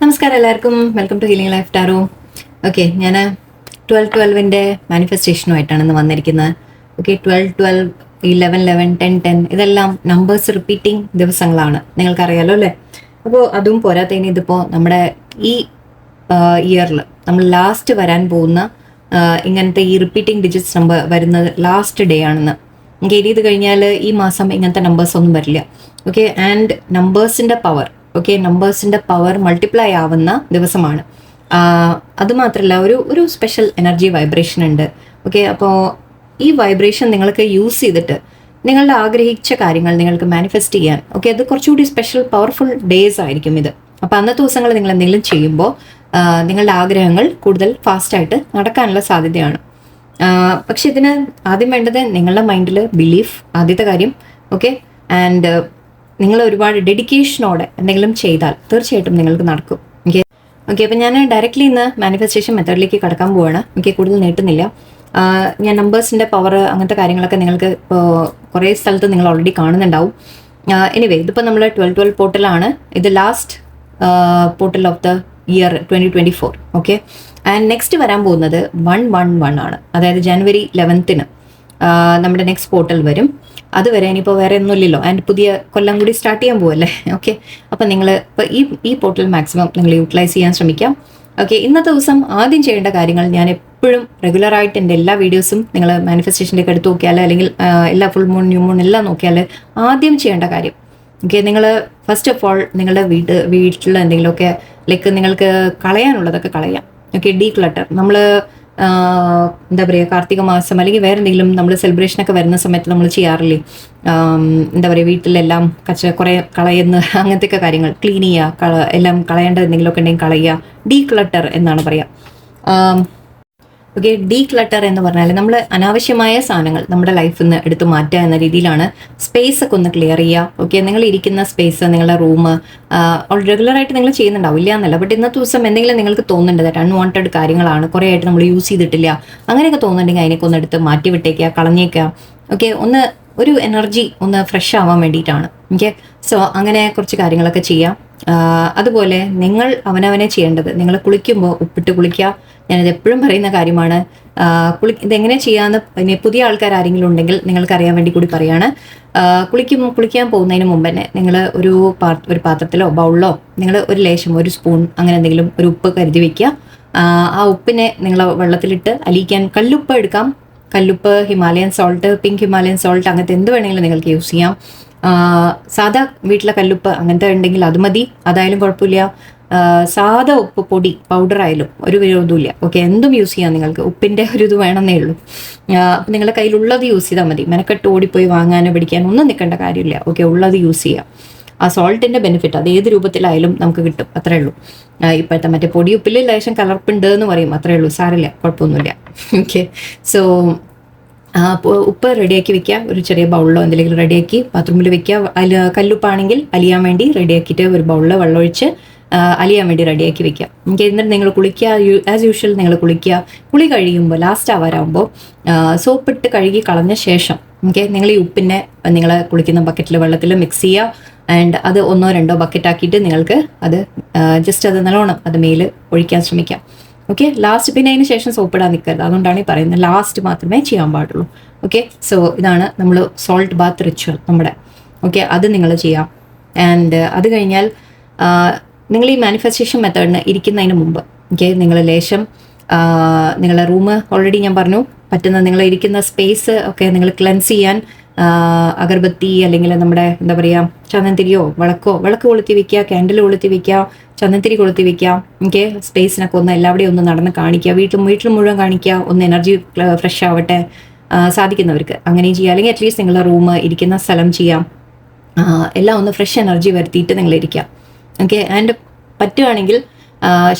നമസ്കാരം എല്ലാവർക്കും, welcome to healing life tarot. Okay, ഞാൻ 12-12 മാനിഫെസ്റ്റേഷനുമായിട്ടാണ് ഇന്ന് വന്നിരിക്കുന്നത്. ഓക്കെ, 12-12, 11-11, 10-10 ഇതെല്ലാം നമ്പേഴ്സ് റിപ്പീറ്റിംഗ് ദിവസങ്ങളാണ്, നിങ്ങൾക്കറിയാലോ അല്ലേ? അപ്പോൾ അതും പോരാത്തതിന് ഇതിപ്പോൾ നമ്മുടെ ഈ ഇയറിൽ നമ്മൾ ലാസ്റ്റ് വരാൻ പോകുന്ന ഇങ്ങനത്തെ ഈ റിപ്പീറ്റിംഗ് ഡിജിറ്റ്സ് നമ്പർ വരുന്നത് ലാസ്റ്റ് ഡേ ആണെന്ന്. ഓക്കെ, ഇനി ഇത് കഴിഞ്ഞാൽ ഈ മാസം ഇങ്ങനത്തെ നമ്പേഴ്സ് ഒന്നും വരില്ല. ഓക്കെ, ആൻഡ് നമ്പേഴ്സിൻ്റെ പവർ, ഓക്കെ, നമ്പേഴ്സിൻ്റെ പവർ മൾട്ടിപ്ലൈ ആവുന്ന ദിവസമാണ്. അതുമാത്രമല്ല, ഒരു സ്പെഷ്യൽ എനർജി വൈബ്രേഷൻ ഉണ്ട്. ഓക്കെ, അപ്പോൾ ഈ വൈബ്രേഷൻ നിങ്ങൾക്ക് യൂസ് ചെയ്തിട്ട് നിങ്ങളുടെ ആഗ്രഹിച്ച കാര്യങ്ങൾ നിങ്ങൾക്ക് മാനിഫെസ്റ്റ് ചെയ്യാൻ, ഓക്കെ, അത് കുറച്ചുകൂടി സ്പെഷ്യൽ പവർഫുൾ ഡേയ്സ് ആയിരിക്കും ഇത്. അപ്പോൾ അന്നത്തെ ദിവസങ്ങൾ നിങ്ങൾ എന്തെങ്കിലും ചെയ്യുമ്പോൾ നിങ്ങളുടെ ആഗ്രഹങ്ങൾ കൂടുതൽ ഫാസ്റ്റായിട്ട് നടക്കാനുള്ള സാധ്യതയാണ്. പക്ഷെ ഇതിന് ആദ്യം വേണ്ടത് നിങ്ങളുടെ മൈൻഡിൽ ബിലീഫ്, ആദ്യത്തെ കാര്യം. ഓക്കെ, ആൻഡ് നിങ്ങൾ ഒരുപാട് ഡെഡിക്കേഷനോടെ എന്തെങ്കിലും ചെയ്താൽ തീർച്ചയായിട്ടും നിങ്ങൾക്ക് നടക്കും. ഓക്കെ ഓക്കെ അപ്പം ഞാൻ ഡയറക്റ്റ്ലി ഇന്ന് മാനിഫെസ്റ്റേഷൻ മെത്തേഡിലേക്ക് കടക്കാൻ പോവുകയാണ്. ഓക്കെ, കൂടുതൽ നീട്ടുന്നില്ല. ഞാൻ നമ്പേഴ്സിൻ്റെ പവർ അങ്ങനത്തെ കാര്യങ്ങളൊക്കെ നിങ്ങൾക്ക് ഇപ്പോൾ കുറേ സ്ഥലത്ത് നിങ്ങൾ ഓൾറെഡി കാണുന്നുണ്ടാവും. എനിവേ, ഇതിപ്പോൾ നമ്മൾ 12-12 പോർട്ടലാണ്. ഇത് last portal of the year 2024. Okay, and next വരാൻ പോകുന്നത് 111 ആണ്. അതായത് ജനുവരി 11 നമ്മുടെ നെക്സ്റ്റ് പോർട്ടൽ വരും. അതുവരെ ഇനിയിപ്പോൾ വേറെ ഒന്നുമില്ലല്ലോ, ആൻഡ് പുതിയ കൊല്ലം കൂടി സ്റ്റാർട്ട് ചെയ്യാൻ പോവല്ലേ. ഓക്കെ, അപ്പം നിങ്ങൾ ഇപ്പോൾ ഈ പോർട്ടൽ മാക്സിമം നിങ്ങൾ യൂട്ടിലൈസ് ചെയ്യാൻ ശ്രമിക്കാം. ഓക്കെ, ഇന്നത്തെ ദിവസം ആദ്യം ചെയ്യേണ്ട കാര്യങ്ങൾ ഞാൻ എപ്പോഴും റെഗുലറായിട്ട് എൻ്റെ എല്ലാ വീഡിയോസും നിങ്ങൾ മാനിഫെസ്റ്റേഷൻ്റെയൊക്കെ എടുത്ത് നോക്കിയാൽ, അല്ലെങ്കിൽ എല്ലാ ഫുൾ മൂൺ, ന്യൂ മൂൺ എല്ലാം നോക്കിയാൽ ആദ്യം ചെയ്യേണ്ട കാര്യം, ഓക്കെ, നിങ്ങൾ ഫസ്റ്റ് ഓഫ് ഓൾ നിങ്ങളുടെ വീട്ടിൽ എന്തെങ്കിലുമൊക്കെ ലൈക്ക് നിങ്ങൾക്ക് കളയാനുള്ളതൊക്കെ കളയാം. Okay, declutter. നമ്മൾ എന്താ പറയുക, കാർത്തിക മാസം അല്ലെങ്കിൽ വേറെ എന്തെങ്കിലും നമ്മൾ സെലിബ്രേഷനൊക്കെ വരുന്ന സമയത്ത് നമ്മൾ ചെയ്യാറില്ലേ, എന്താ പറയുക, വീട്ടിലെല്ലാം കുറേ കളയുന്ന അങ്ങനത്തെയൊക്കെ കാര്യങ്ങൾ ക്ലീൻ ചെയ്യുക, എല്ലാം കളയേണ്ട എന്തെങ്കിലുമൊക്കെ ഉണ്ടെങ്കിൽ കളയുക. ഡീക്ലട്ടർ എന്നാണ് പറയുക. ഓക്കെ, ഡീക്ലട്ടർ എന്ന് പറഞ്ഞാൽ നമ്മൾ അനാവശ്യമായ സാധനങ്ങൾ നമ്മുടെ ലൈഫിൽ നിന്ന് എടുത്ത് മാറ്റുക എന്ന രീതിയിലാണ്. സ്പേസ് ഒക്കെ ഒന്ന് ക്ലിയർ ചെയ്യുക. ഓക്കെ, നിങ്ങൾ ഇരിക്കുന്ന സ്പേസ്, നിങ്ങളുടെ റൂം റെഗുലറായിട്ട് നിങ്ങൾ ചെയ്യുന്നുണ്ടാവില്ല എന്നല്ല, ബട്ട് ഇന്നത്തെ ദിവസം എന്തെങ്കിലും നിങ്ങൾക്ക് തോന്നുന്നുണ്ട് അൺവാണ്ടഡ് കാര്യങ്ങളാണ്, കുറേ ആയിട്ട് നമ്മൾ യൂസ് ചെയ്തിട്ടില്ല, അങ്ങനെയൊക്കെ തോന്നുന്നുണ്ടെങ്കിൽ അതിനൊക്കെ ഒന്ന് എടുത്ത് മാറ്റി വിട്ടേക്കുക, കളഞ്ഞേക്കുക. ഓക്കെ, ഒരു എനർജി ഒന്ന് ഫ്രഷ് ആവാൻ വേണ്ടിയിട്ടാണ്. ഓക്കെ, സോ അങ്ങനെ കുറച്ച് കാര്യങ്ങളൊക്കെ ചെയ്യാം. അതുപോലെ നിങ്ങൾ അവനവനെ ചെയ്യേണ്ടത്, നിങ്ങൾ കുളിക്കുമ്പോൾ ഉപ്പിട്ട് കുളിക്കുക. ഞാനത് എപ്പോഴും പറയുന്ന കാര്യമാണ്. ഇതെങ്ങനെ ചെയ്യാമെന്ന് ഇനി പുതിയ ആൾക്കാർ ആരെങ്കിലും ഉണ്ടെങ്കിൽ നിങ്ങൾക്ക് അറിയാൻ വേണ്ടി കൂടി പറയാണ്. കുളിക്കാൻ പോകുന്നതിന് മുമ്പ് തന്നെ നിങ്ങൾ ഒരു പാത്രത്തിലോ ബൗളിലോ നിങ്ങൾ ഒരു ലേശം, ഒരു സ്പൂൺ അങ്ങനെ എന്തെങ്കിലും ഒരു ഉപ്പ് കരുതി വയ്ക്കുക. ആ ഉപ്പിനെ നിങ്ങൾ വെള്ളത്തിലിട്ട് അലിയിക്കാൻ കല്ലുപ്പ് എടുക്കാം. കല്ലുപ്പ്, Himalayan salt, pink Himalayan salt, അങ്ങനത്തെ എന്ത് വേണമെങ്കിലും നിങ്ങൾക്ക് യൂസ് ചെയ്യാം. സാധാ വീട്ടിലെ കല്ലുപ്പ് അങ്ങനത്തെ ഉണ്ടെങ്കിൽ അത് മതി, അതായാലും കുഴപ്പമില്ല. സാധാ ഉപ്പ് പൊടി പൗഡർ ആയാലും ഒരു വിരോധമില്ല. ഓക്കെ, എന്തും യൂസ് ചെയ്യാം നിങ്ങൾക്ക്, ഉപ്പിൻ്റെ ഒരു ഇത് വേണമെന്നേ ഉള്ളൂ. അപ്പം നിങ്ങളുടെ കയ്യിലുള്ളത് യൂസ് ചെയ്താൽ മതി. മെനക്കെട്ട് ഓടിപ്പോയി വാങ്ങാനോ പിടിക്കാനോ ഒന്നും നിൽക്കേണ്ട കാര്യമില്ല. ഓക്കെ, ഉള്ളത് യൂസ് ചെയ്യാം. ആ സോൾട്ടിൻ്റെ ബെനിഫിറ്റ് അത് ഏത് രൂപത്തിലായാലും നമുക്ക് കിട്ടും, അത്രേ ഉള്ളൂ. ഇപ്പോഴത്തെ മറ്റേ പൊടിയുപ്പിൽ ലേശം കലർപ്പുണ്ട് എന്ന് പറയും, അത്രേ ഉള്ളൂ, സാരമില്ല, കുഴപ്പമൊന്നുമില്ല. ഓക്കെ, സോ ഉപ്പ് റെഡിയാക്കി വെക്കുക. ഒരു ചെറിയ ബൗളിലോ എന്തെങ്കിലും റെഡിയാക്കി ബാത്റൂമിൽ വെക്കുക. കല്ലുപ്പാണെങ്കിൽ അലിയാൻ വേണ്ടി റെഡിയാക്കിയിട്ട് ഒരു ബൗളിൽ വെള്ളമൊഴിച്ച് അലിയാൻ വേണ്ടി റെഡിയാക്കി വെക്കുക. ഓക്കെ, എന്നിട്ട് നിങ്ങൾ കുളിക്കുക. ആസ് യൂഷ്വൽ നിങ്ങൾ കുളിക്കുക. കുളി കഴിയുമ്പോൾ ലാസ്റ്റ് ആവാറാകുമ്പോൾ സോപ്പിട്ട് കഴുകി കളഞ്ഞ ശേഷം, ഓക്കെ, നിങ്ങൾ ഈ ഉപ്പിനെ നിങ്ങൾ കുളിക്കുന്ന ബക്കറ്റിൽ വെള്ളത്തിൽ മിക്സ് ചെയ്യുക. ആൻഡ് അത് 1-2 ബക്കറ്റ് ആക്കിയിട്ട് നിങ്ങൾക്ക് അത് ജസ്റ്റ് അത് നല്ലോണം അത് മേൽ ഒഴിക്കാൻ ശ്രമിക്കാം. ഓക്കെ, ലാസ്റ്റ്, പിന്നെ അതിന് ശേഷം സോപ്പിടാൻ നിൽക്കരുത്. അതുകൊണ്ടാണ് ഈ പറയുന്നത് ലാസ്റ്റ് മാത്രമേ ചെയ്യാൻ പാടുള്ളൂ. ഓക്കെ, സോ ഇതാണ് നമ്മൾ സോൾട്ട് ബാത്ത് റിച്വൽ നമ്മുടെ. ഓക്കെ, അത് നിങ്ങൾ ചെയ്യാം. ആൻഡ് അത് കഴിഞ്ഞാൽ നിങ്ങൾ ഈ മാനിഫെസ്റ്റേഷൻ മെത്തേഡിന് ഇരിക്കുന്നതിന് മുമ്പ്, ഓക്കെ, നിങ്ങൾ ലേശം നിങ്ങളുടെ റൂം ഓൾറെഡി ഞാൻ പറഞ്ഞു, പറ്റുന്ന നിങ്ങൾ ഇരിക്കുന്ന സ്പേസ് ഒക്കെ നിങ്ങൾ ക്ലെൻസ് ചെയ്യാൻ അഗർബത്തി അല്ലെങ്കിൽ നമ്മുടെ എന്താ പറയുക ചന്ദനത്തിരിയോ വിളക്ക് കൊളുത്തി വെക്കുക, ക്യാൻഡിൽ കൊളുത്തി വെക്കുക, ചന്ദനത്തിരി കൊളുത്തി വെക്കുക. ഓക്കെ, സ്പേസിനൊക്കെ ഒന്ന് എല്ലാവിടെയും ഒന്ന് നടന്ന് കാണിക്കുക. വീട്ടിൽ മുഴുവൻ കാണിക്കുക. ഒന്ന് എനർജി ഫ്രഷ് ആവട്ടെ. സാധിക്കുന്നവർക്ക് അങ്ങനെയും ചെയ്യുക. അല്ലെങ്കിൽ അറ്റ്ലീസ്റ്റ് നിങ്ങളുടെ റൂം, ഇരിക്കുന്ന സ്ഥലം ചെയ്യാം. എല്ലാം ഒന്ന് ഫ്രഷ് എനർജി വരുത്തിയിട്ട് നിങ്ങൾ ഇരിക്കുക. ഓക്കെ, ആൻഡ് പറ്റുകയാണെങ്കിൽ